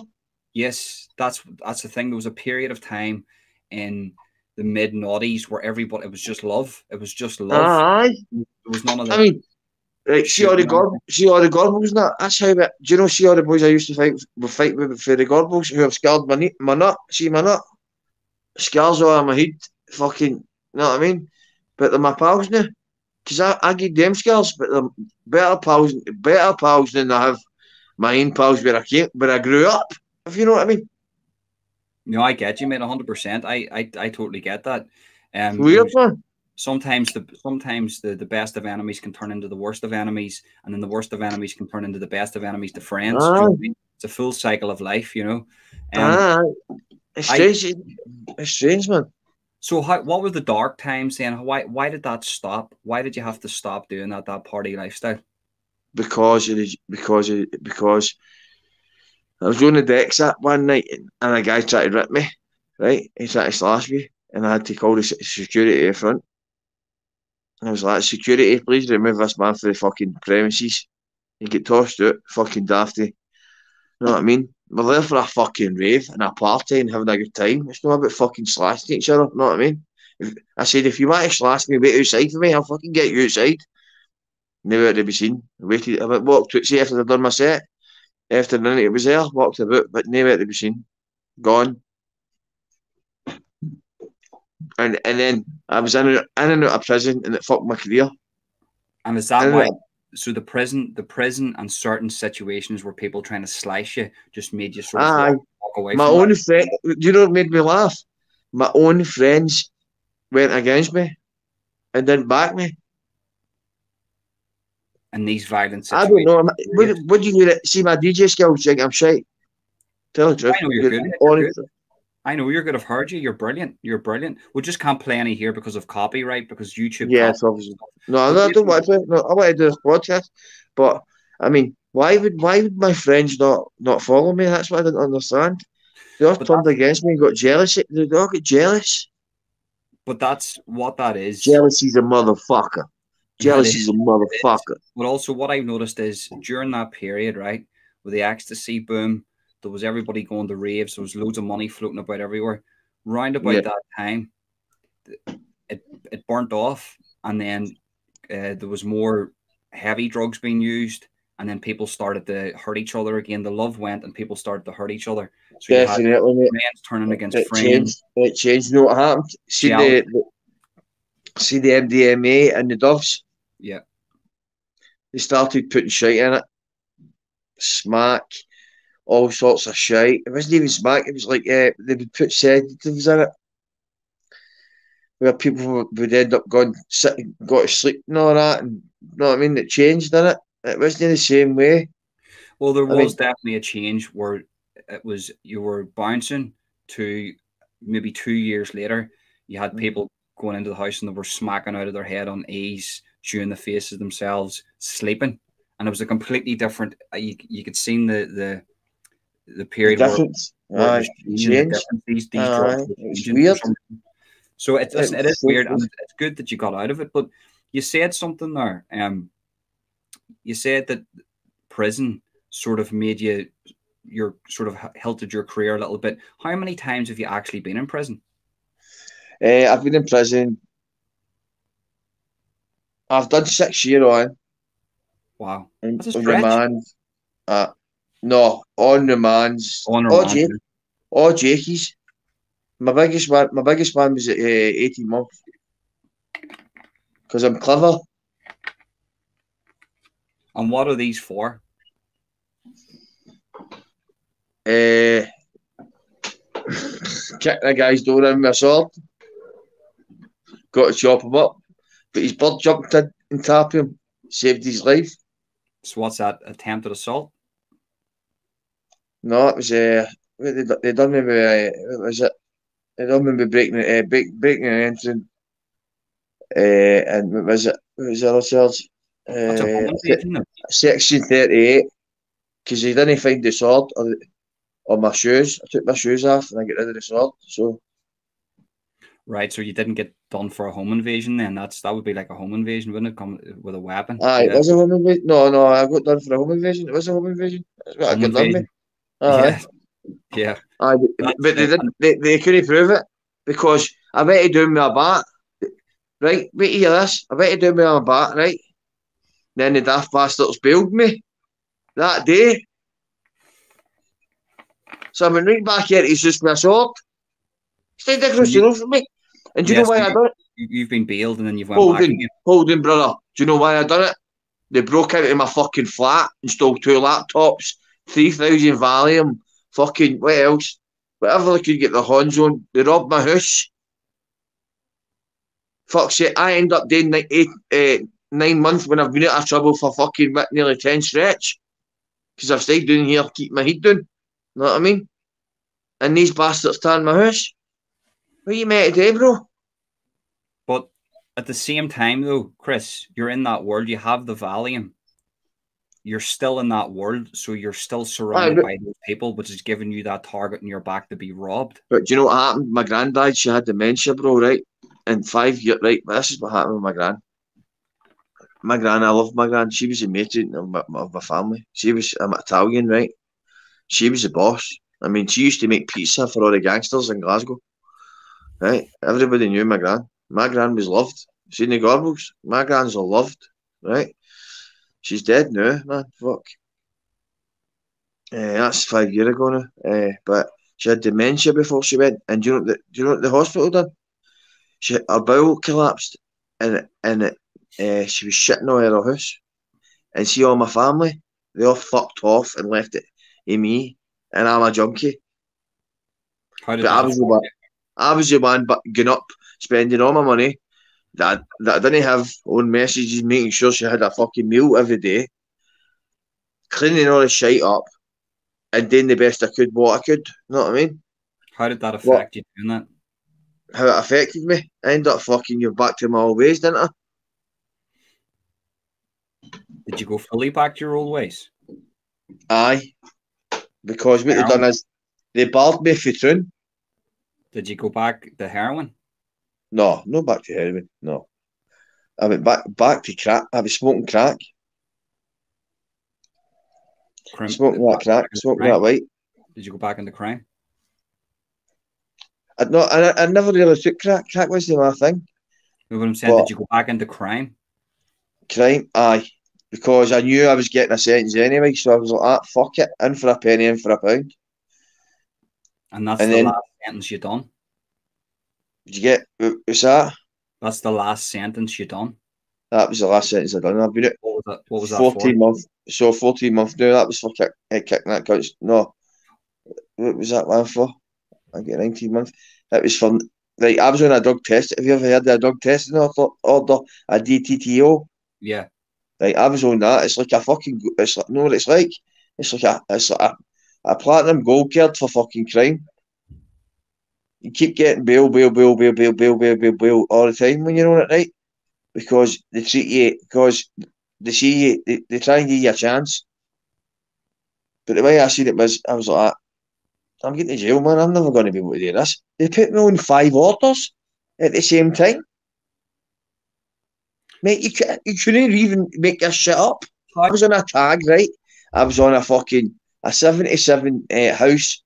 Yes, that's the thing. There was a period of time in the mid noughties where everybody, it was just love. It was just love. Aye, There was none of I the mean, right, shooting or anything. see all the gorbals and that. That's how. Do you know? See all the boys I used to fight with for the gorbals who have scarred my nut. See my nut, scars all on my head. Fucking, you know what I mean? But they're my pals now. Because I give them scars, but they're better pals than I have my own pals where I grew up. If you know what I mean. No, I get you, mate, 100%. I totally get that. It's You know, weird, man. sometimes the best of enemies can turn into the worst of enemies, and then the worst of enemies can turn into the best of enemies to friends. Do you know Aye, what I mean? It's a full cycle of life, you know. aye. It's I strange. It's strange, man. So what were the dark times then? Why did that stop? Why did you have to stop doing that party lifestyle? Because I was on the decks that one night and a guy tried to rip me, right? He tried to slash me, and I had to call the security at front. And I was like, "Security, please remove this man from the fucking premises." He get tossed out, fucking dafty. You know what I mean? We're there for a fucking rave and a party and having a good time. It's not about fucking slashing each other. You know what I mean? I said, if you want to slash me, wait outside for me. I'll fucking get you outside. Never to be seen. I waited. I walked out. See, after I'd done my set, after the minute it was there, walked about, but never to be seen. Gone. And then I was in and out of prison, and it fucked my career. And is that In and why? out. So the prison and certain situations where people trying to slice you just made you sort of Aye, walk away my from that. own friend. You know what made me laugh? My own friends went against me and didn't back me. And these violent I don't situations. know. What do you see my DJ skills? You think I'm shite? Tell the I truth. know you're You're good. Mate, you're good. honest. I know you're good. I've heard you. You're brilliant. You're brilliant. We just can't play any here because of copyright, because YouTube Yes, copyright obviously. stuff. No, But I don't basically, want to. No, I want to do this podcast. But I mean, why would my friends not follow me? That's what I didn't understand. They all but turned that's against me and got jealous. They all got jealous. but that's what that is. Jealousy's a motherfucker. Yeah, it Jealousy's is. a It is. motherfucker. But also, what I've noticed is during that period, right, with the ecstasy boom, there was everybody going to raves. There was loads of money floating about everywhere. Round Yeah. about that time, it burnt off, and then there was more heavy drugs being used, and then people started to hurt each other again. The love went, and people started to hurt each other. So you had Definitely, mate. friends turning against It friends. changed. It changed. You know what happened? See the MDMA and the doves. Yeah. They started putting shite in it, smack, all sorts of shite. It wasn't even smack. It was like they would put sedatives in it, where people would end up going go to sleep and all that. And you know what I mean? It changed, didn't it? It wasn't the same way. Well, there I was mean, definitely a change where it was you were bouncing to maybe 2 years later. You had people going into the house and they were smacking out of their head on ease, chewing the faces themselves, sleeping, and it was a completely different. You could see the the period difference. where it Aye, was it changing. The changed. difference. These drugs Aye, were it's changing for weird. some reason. So it It listen, it is was so weird, and weird. it's good that you got out of it. But you said something there. You said that prison sort of made your sort of hilted your career a little bit. How many times have you actually been in prison? I've been in prison. I've done 6 years on Wow, in that's a stretch. remand. No, on remands. On Or remand. Jakey's. My biggest one was at 18 months because I'm clever. And what are these for? Kicking a guy's door in with a sword. Got to chop him up, but his bird jumped in and tapped him, saved his life. So what's that? Attempted assault? No, it was they done me with what was it? They done me with breaking and entering. And what was it? What was the other charge? That's a home invasion, though. Section 38, because he didn't find the sword or my shoes. I took my shoes off and I got rid of the sword. So Right, so you didn't get done for a home invasion then. That would be like a home invasion, wouldn't it? Come with a weapon. it Yeah. was a home invasion. No, I got done for a home invasion. It was a home invasion. That's what I Home got done with. invasion. Aye. Yeah. Yeah. Aye, That's but they didn't. They couldn't prove it because I went to do him with a bat. Right, wait to hear this. I went to do him with a bat. Right, then the daft bastards bailed me that day. So I went right back here. He's just with a sword. Stayed so across the road from me. And do you know yes, why I done it? you've been bailed and then you've went back again. Holden, brother. Do you know why I done it? They broke into my fucking flat and stole 2 laptops, 3,000 Valium, fucking what else? Whatever they could get their hands on. They robbed my house. Fuck's sake, I end up doing 9 months when I've been out of trouble for fucking nearly 10 stretch. Because I've stayed down here, keep my head down. Know what I mean? And these bastards turned my house. What are you meant to do, bro? But at the same time, though, Chris, you're in that world. You have the Valium. You're still in that world, so you're still surrounded by those people, which is giving you that target in your back to be robbed. But do you know what happened? My granddad, she had dementia, bro, right? In 5 years, right? But this is what happened with my gran. My gran, I love my gran. She was the matron of my family. I'm Italian, right? She was the boss. I mean, she used to make pizza for all the gangsters in Glasgow, right? Everybody knew my gran. My gran was loved. Seen the Gorbals? My grans are loved, right? She's dead now, man. Fuck. That's 5 years ago now. But she had dementia before she went. And do you know what the hospital done? Her bowel collapsed, and she was shitting all over her house. And see all my family, they all fucked off and left it in me, and I'm a junkie. How did But that affect you? I was the one, but going up, spending all my money that I didn't have on messages, making sure she had a fucking meal every day, cleaning all the shit up, and doing the best I could, what I could. You know what I mean? How did that What? affect you doing that? How it affected me? I ended up fucking you back to my old ways, didn't I? Did you go fully back to your old ways? Aye. Because what they Heroin? done is they barred me for Troon. Did you go back to heroin? No, no back to heroin. No. I went back to crack. I was smoking crack. Smoking that crack, smoking that white. Did you go back into crime? I never really took crack. Crack wasn't my thing. You know what I'm saying? Did you go back into crime? Crime, aye. because I knew I was getting a sentence anyway. So I was like, ah, fuck it, in for a penny, in for a pound. And that's And the then, last sentence you done. did you get, what's that? That's the last sentence you done. That was the last sentence I done. I've been at What was that for? 14 months. So 14 months now. That was for kicking that couch. No, what was that one for? I get 19 months. It was for, like, I was on a drug test. Have you ever heard of a drug testing order? A DTTO? Yeah. Like, I was on that. It's like a fucking, it's like, no, what it's like? It's like a platinum gold card for fucking crime. You keep getting bail all the time when you're on it, right? Because they treat you, because they see you, they try and give you a chance. But the way I seen it was, I was like, I'm getting to jail, man. I'm never going to be able to do this. They put me on 5 orders at the same time. Mate, you couldn't even make this shit up. I was on a tag, right? I was on a 77 house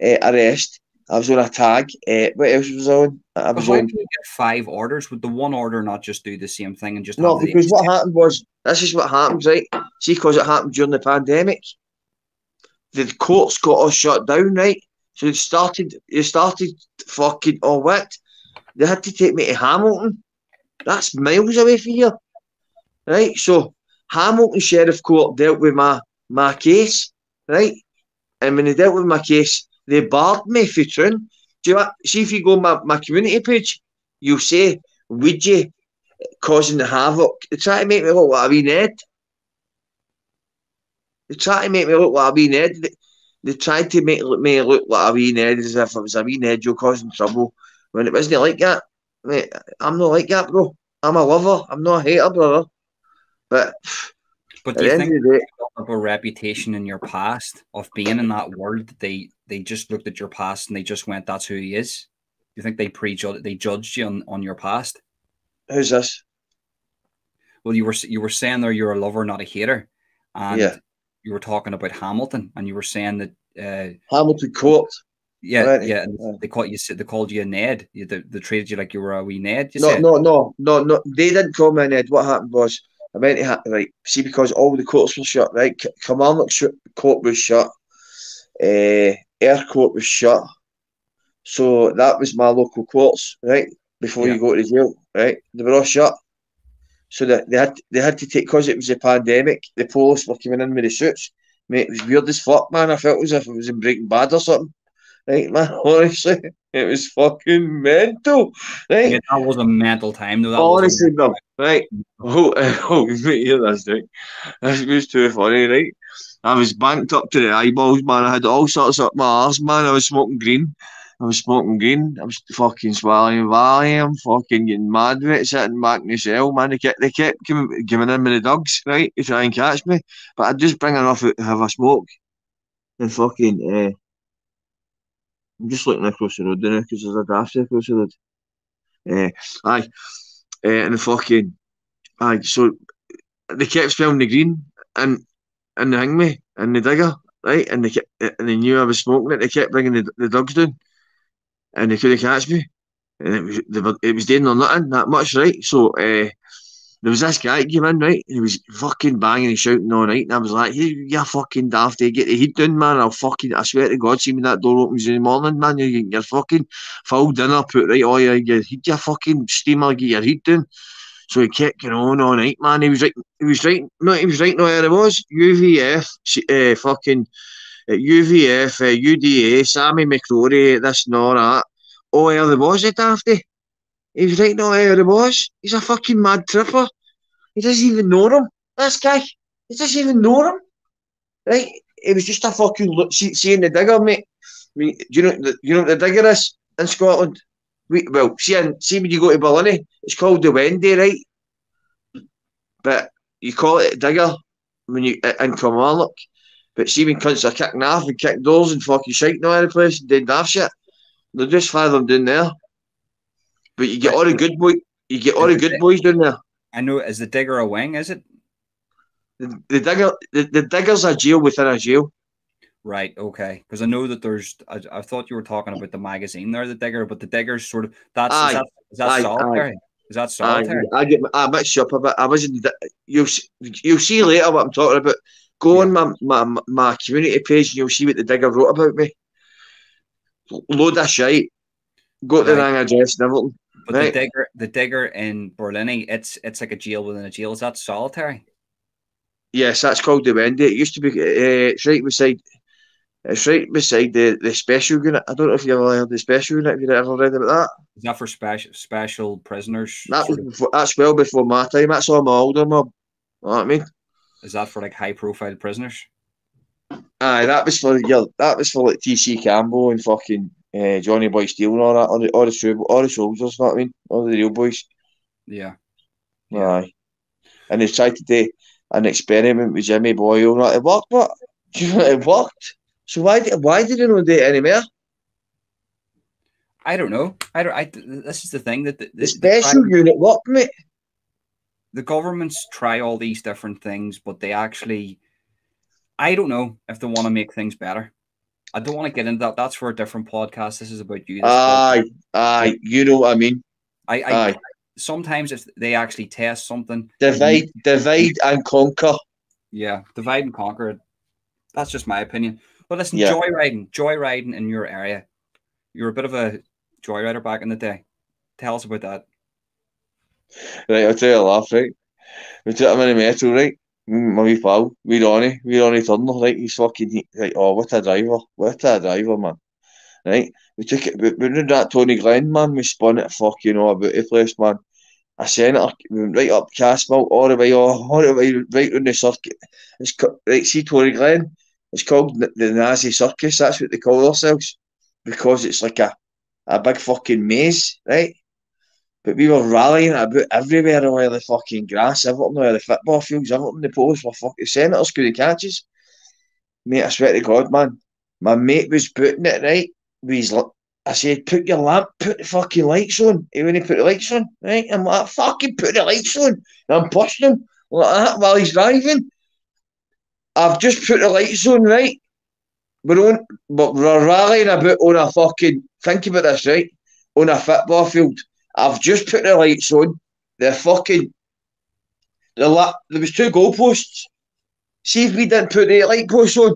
arrest. I was on a tag. What else was I on? I was How on. can you get 5 orders? Would the one order not just do the same thing and just No, have the because what happened was, this is what happens, right? See, because it happened during the pandemic, the courts got us shut down, right? So they started fucking, oh, what? They had to take me to Hamilton. That's miles away from here, right? So Hamilton Sheriff Court dealt with my case, right? And when they dealt with my case, they barred me for Troon. Do you see if you go on my community page, you'll say, would you causing the havoc? They try to make me look like a wee Ned. They try to make me look like a wee Ned. They tried to make me look like a wee Ned, as if I was a wee Ned, you're causing trouble. When it wasn't like that. Mate, I'm not like that, bro. I'm a lover. I'm not a hater, brother. But But at do the you end of think the day, you built up a reputation in your past of being in that world that they just looked at your past and they just went, that's who he is? Do you think they judged you on your past? who's this? Well, you were saying there you're a lover, not a hater, Yeah. and you were talking about Hamilton, and you were saying that Hamilton Court. yeah, Right. yeah, and they called you a Ned. They treated you like you were a wee Ned. You No, said no, no, no, no. They didn't call me an Ed. What happened was I went to right. See, because all the courts were shut. Right, Kilmarnock court was shut. Ayr court was shut. So that was my local courts. Right before yeah. you go to jail. Right, they were all shut. So that they had to take, because it was a pandemic. The police were coming in with the suits. Mate, it was weird as fuck, man. I felt as if I was in Breaking Bad or something. Right, man. Honestly, it was fucking mental. Right. Yeah, that was a mental time. No, that was a Honestly, no. Right. Oh, mate, hear this, right? This was too funny, right? I was banked up to the eyeballs, man. I had all sorts up my arse, man. I was smoking green. I was smoking green. I was fucking swallowing Valium, fucking getting mad with it, sitting back in the cell, man. They kept giving in with the dogs, right, to try and catch me. But I'd just bring enough to have a smoke. And fucking, I'm just looking across the road now because there's a daft across the road. Aye. And the fucking, aye, so they kept spelling the green and they hung me in the digger, right? And they knew I was smoking it. They kept bringing the dogs down, and they couldn't catch me. And it was doing or nothing that much, right? So there was this guy came in, right? He was fucking banging and shouting all night, and I was like, "Hey, you're fucking daft! Get the heat down, man! I swear to God, see when that door opens in the morning, man, you're fucking full dinner put right. Oh, your heat, your fucking steamer, get your heat down." So he kept going on all night, man. He was right. No, he was right. No, where it was UVF, fucking UVF, UDA, Sammy McCrory, this and all that. Oh, where there was it, Dafty? He was right. No, where it was. He's a fucking mad tripper. He doesn't even know him. This guy. He doesn't even know him. Right? It was just a fucking look. See in the digger, mate. I mean, do you know what the digger is in Scotland? See when you go to Berlin, it's called the Wendy, right? But you call it a digger when you in Kilmarnock. But see when cunts are kicking off and kicking doors and fucking shouting all over the place and doing daft shit, they'll just fire them down there. But you get all the good boys. You get all the good boys down there. I know. Is the digger a wing? Is it? The digger's a jail within a jail. Right. Okay. Because I know that there's. I thought you were talking about the magazine there, the digger, but the digger's sort of is that solitary? Is that solitary? I mixed you up a bit. I wasn't. You'll see later what I'm talking about. Go on my community page and you'll see what the digger wrote about me. Load of shite. Got the wrong address and everything. But right? the digger in Berlin, it's like a jail within a jail. Is that solitary? Yes, that's called the Wendy. It used to be. It's right beside. It's right beside the special unit. I don't know if you ever heard of the special unit. Have you ever read about that? Is that for special prisoners? That's well before my time. That's all my older mob. You know what I mean? Is that for like high profile prisoners? Aye, that was for like TC Campbell and fucking Johnny Boy Steele and all that. All the soldiers. You know what I mean? All the real boys. Yeah. Aye. And they tried to do an experiment with Jimmy Boyle. Not it worked, but it worked. So why did they not do it anymore? I don't know. This is the thing that the special unit worked, mate. The governments try all these different things, but they actually, I don't know if they want to make things better. I don't want to get into that. That's for a different podcast. This is about you. Aye. You know what I mean. I sometimes if they actually test something, divide and conquer. Yeah, divide and conquer. That's just my opinion. But listen, joyriding in your area. You were a bit of a joyrider back in the day. Tell us about that. Right, I'll tell you a laugh, right? We took him in the metro, right? My wee pal, we're on Turner, right? He's fucking, like, oh, what a driver, man. Right? We took it, we did that Tony Glenn, man, we spun it fucking all about the place, man. A senator, we went right up Castmilk, all the way right on the circuit. It's right, see Tony Glenn? It's called the Nazi Circus, that's what they call themselves. Because it's like a big fucking maze, right? But we were rallying about everywhere where the fucking grass, everything, where the football fields, everything, the posts were fucking senators couldn't catch us. Mate, I swear to God, man. My mate was putting it, right? I said, put the fucking lights on. He wouldn't put the lights on, right? I'm like, fucking put the lights on. And I'm pushing him like that while he's driving. I've just put the lights on, right? We're rallying about on a fucking, think about this, right? On a football field. I've just put the lights on. There was 2 goalposts. See if we didn't put the light posts on,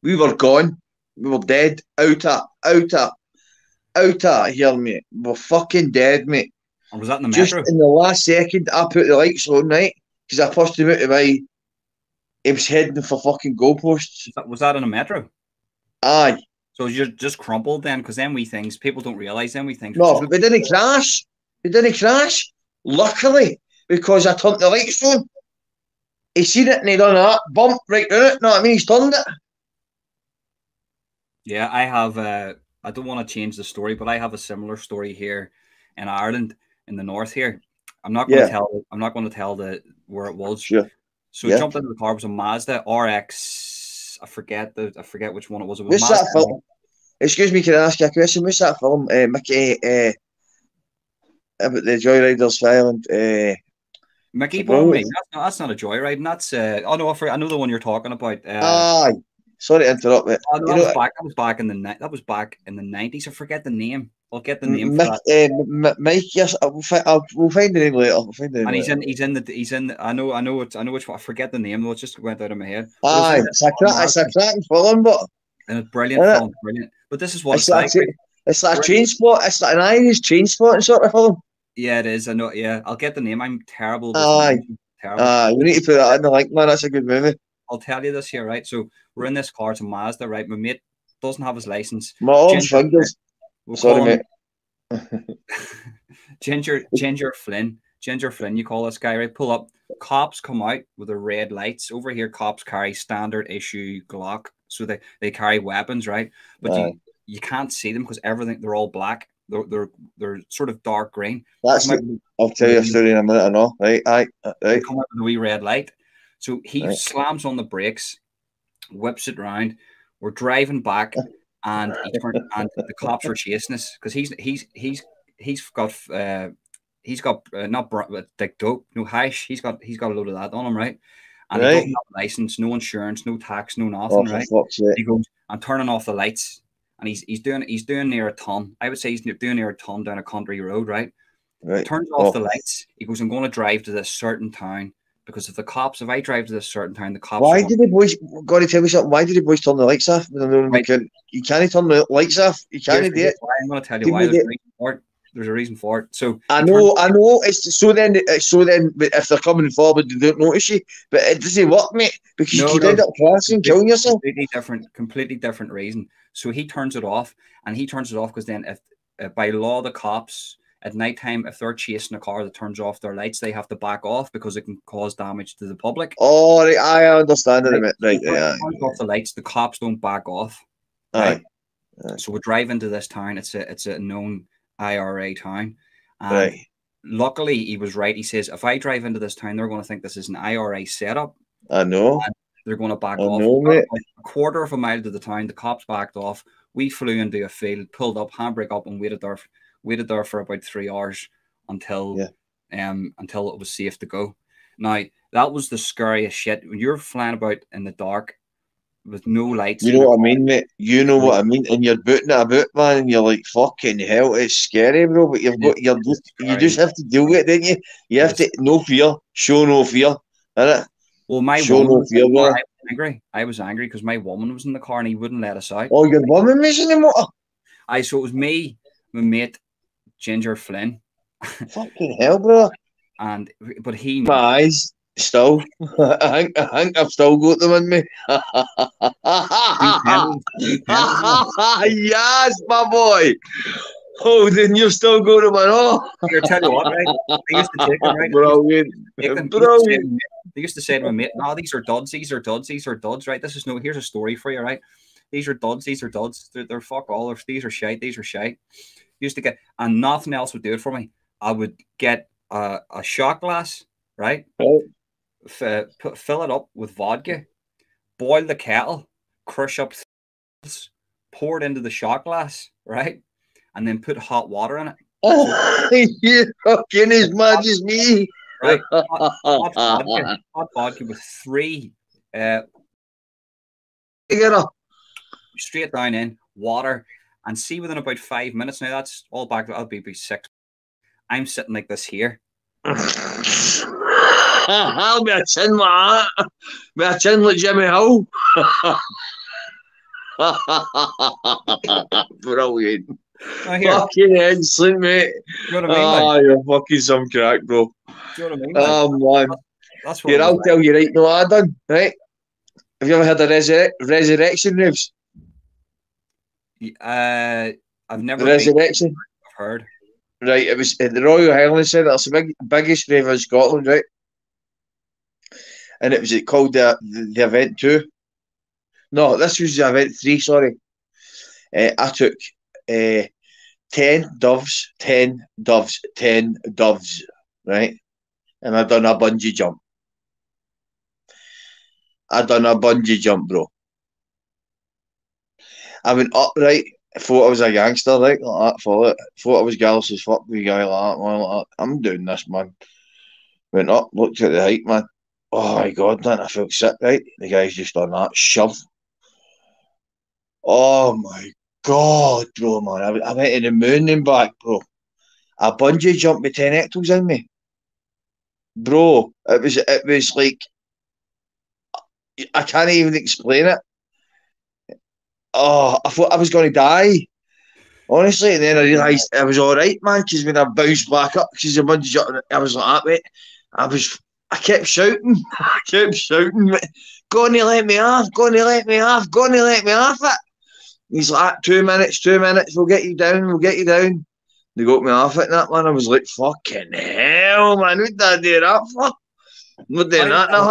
we were gone. We were dead. Out of here, mate. We're fucking dead, mate. And was that in the metro? Just in the last second, I put the lights on, right? Because I pushed him out of my. He was heading for fucking goalposts. Was that in a metro? Aye. So you're just crumpled then? Because then people don't realise then we think. No, but we didn't crash. Luckily, because I turned the lights on. He seen it and he done that. Bump right down it. Know what I mean? He's turned it. Yeah, I have. I don't want to change the story, but I have a similar story here in Ireland, in the north here. I'm not going to tell. I'm not going to tell where it was. Sure. So I jumped into the car. It was a Mazda RX. I forget which one it was. What's that film? Excuse me, can I ask you a question? What's that film, Mickey? About the Joyriders file and Mickey Ball, mate. That's not a joyride. That's oh no, I know the one you're talking about. Aye. Sorry to interrupt, mate. Oh, no, that was back in the 90s. I forget the name. I'll get the name for that. Mike, yes, we'll find the name later. And he's in. I know which one. I forget the name though. It just went out of my head. Aye, it's a cracking film, but and it's brilliant film, brilliant. But this is what it's like. It's like a train spot. It's like an Irish train spotting sort of film. Yeah, it is. I know. Yeah, I'll get the name. I'm terrible. Aye. We need to put that in the link, man. That's a good movie. I'll tell you this here, right? So we're in this car. It's a Mazda, right? My mate doesn't have his license. My arms fingers. Sorry, mate. Ginger Flynn. You call this guy, right? Pull up. Cops come out with the red lights. Over here, cops carry standard issue Glock. So they carry weapons, right? But you can't see them because they're all black. They're sort of dark green. I'll tell you a story in a minute. I know, right? They come out with a wee red light. So he slams on the brakes, whips it round. We're driving back, and the cops are chasing us because he's got not like dope, no hash. He's got a load of that on him, right? And he doesn't have a license, no insurance, no tax, no nothing, right? He goes, I'm turning off the lights, and he's doing near a ton. I would say he's doing near a ton down a country road, right? Right. Turns off the lights. He goes, I'm going to drive to this certain town because if I drive to this certain town, the cops Why are did the boys, got to tell me something, why did the boys turn the lights off? right. You can't turn the lights off. You can't do it. Why. I'm going to tell you Give why. me the, There's a reason for it. So I know. It's so then if they're coming forward, they don't notice you. But it doesn't work, mate, because you could end up crashing, killing yourself. Completely different reason. So he turns it off, and he turns it off because then, if by law, the cops at night time, if they're chasing a car that turns off their lights, they have to back off because it can cause damage to the public. Oh, right, I understand it, mate. Right, turns off the lights, the cops don't back off. Right. So we drive into this town. It's a known IRA town. And luckily, he was right. He says, if I drive into this town, they're going to think this is an IRA setup. I know. And they're going to back I off. know, mate. A quarter of a mile to the town, the cops backed off. We flew into a field, pulled up, handbrake up, and waited there for about 3 hours until it was safe to go. Now, that was the scariest shit. When you're flying about in the dark with no lights. You know what I mean, mate? You know what I mean? And you're booting it about, man, and you're like, fucking hell, it's scary, bro. But you just have to deal with it, don't you? You have to, no fear, show no fear, innit? Well, my woman was in the car. I was angry because my woman was in the car and he wouldn't let us out. Oh, your woman was in the motor? So it was me, my mate, Ginger Flynn. Fucking hell, bro. But he... My eyes, still. I think I've still got them in me. Yes, my boy. Holden, you've still got them in all. I'll tell you what, right? I used to take them, right? Brilliant. Brilliant. They used to say to my mate, no, these are duds, these are duds, right? Here's a story for you, right? These are duds. They're fuck all. These are shite. Used to get, and nothing else would do it for me. I would get a shot glass, right? Fill it up with vodka, boil the kettle, crush up, pour it into the shot glass, right? And then put hot water in it. You're fucking as much as me. Right, hot vodka with 3 straight down in water, and see within about 5 minutes. Now that's all back. I'll be 6. I'm sitting like this here. I'll be a chin like that. Be a chin like Jimmy Hill. Brilliant. Fucking excellent, mate. You know what I mean? Like? You're fucking some crack, bro. Do you know what I mean? Oh, man. That's what here, I'll tell you right now, I done, right? Have you ever heard of resurrection raves? I've never Resurrection. I've heard. Right, it was at the Royal Highland Centre. It's the biggest rave in Scotland, right? And it was called the Event 2. No, this was the Event 3, sorry. I took 10 doves, 10 doves, 10 doves, right? And I done a bungee jump. Bro. I went up, right? Thought I was a gangster, right? Like that, thought I was girls as fuck with a guy like that, man. Like that. I'm doing this, man. Went up, looked at the height, man. Oh my god, man, I felt sick, right? The guy's just done that shove. Oh my god, bro, man. I went to the moon and back, bro. I bungee jumped with 10 hectares in me. Bro, it was like, I can't even explain it. Oh, I thought I was going to die. Honestly, and then I realised I was all right, man, because when I bounced back up, because the bungee jumping, I was like that, mate. I kept shouting. Gonna let me off it. He's like, 2 minutes, we'll get you down. They got me off it, and that, man. I was like, fucking hell, man, what did I do that for? Not doing that in a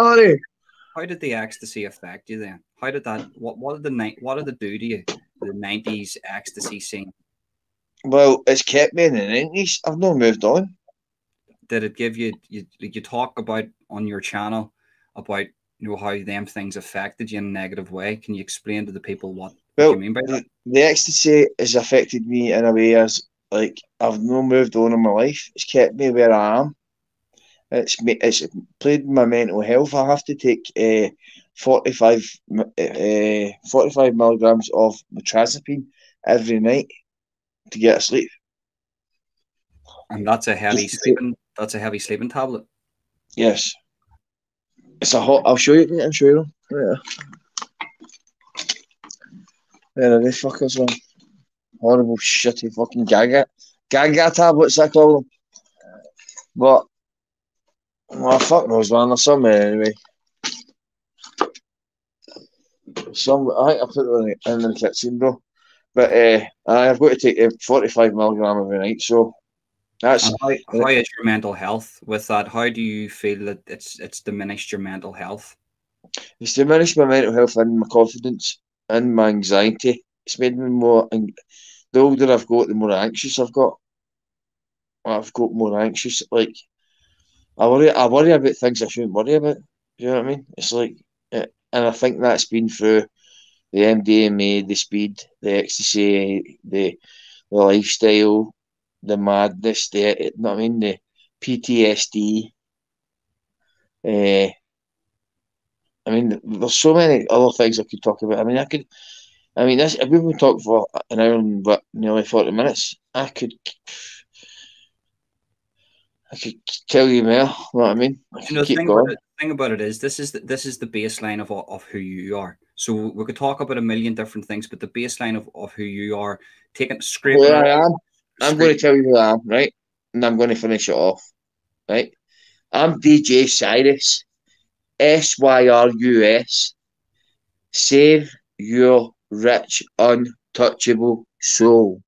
hurry. How did the ecstasy affect you then? How did that? What did it do to you? The 90s ecstasy scene. Well, it's kept me in the 90s. I've not moved on. Did it give you talk about on your channel about how them things affected you in a negative way? Can you explain to the people what you mean by that? The ecstasy has affected me in a way as like I've not moved on in my life. It's kept me where I am. It's played with my mental health. I have to take 45 milligrams of metrazapine every night to get asleep. And that's a heavy Just to take, sleeping. That's a heavy sleeping tablet. yes. It's a hot. I'll show you. Mate, I'll show you. Yeah. Where are they fuckers, man? Horrible, shitty fucking Gaga tablets, I call them. But, well, fuck knows, man. There's some anyway. Some, I think I put them in the kitchen, bro. But I've got to take 45 milligram every night, so that's And how is your mental health with that? How do you feel that it's diminished your mental health? it's diminished my mental health and my confidence and my anxiety. It's made me more. The older I've got, the more anxious I've got. I've got more anxious. Like I worry about things I shouldn't worry about. Do you know what I mean? It's like, and I think that's been through the MDMA, the speed, the ecstasy, the lifestyle, the madness, you know what I mean, the PTSD. I mean, there's so many other things I could talk about. I mean, this. If we would talk for an hour and what, nearly 40 minutes, I could tell you more. You know what I mean? I You could know, keep going. the thing about it is this is the baseline of who you are. So we could talk about a million different things, but the baseline of who you are, taking Who scraping I off, am. I'm going scrape. to tell you who I am, right? And I'm going to finish it off, right? I'm DJ Cyrus, Syrus. Save your rich, untouchable soul.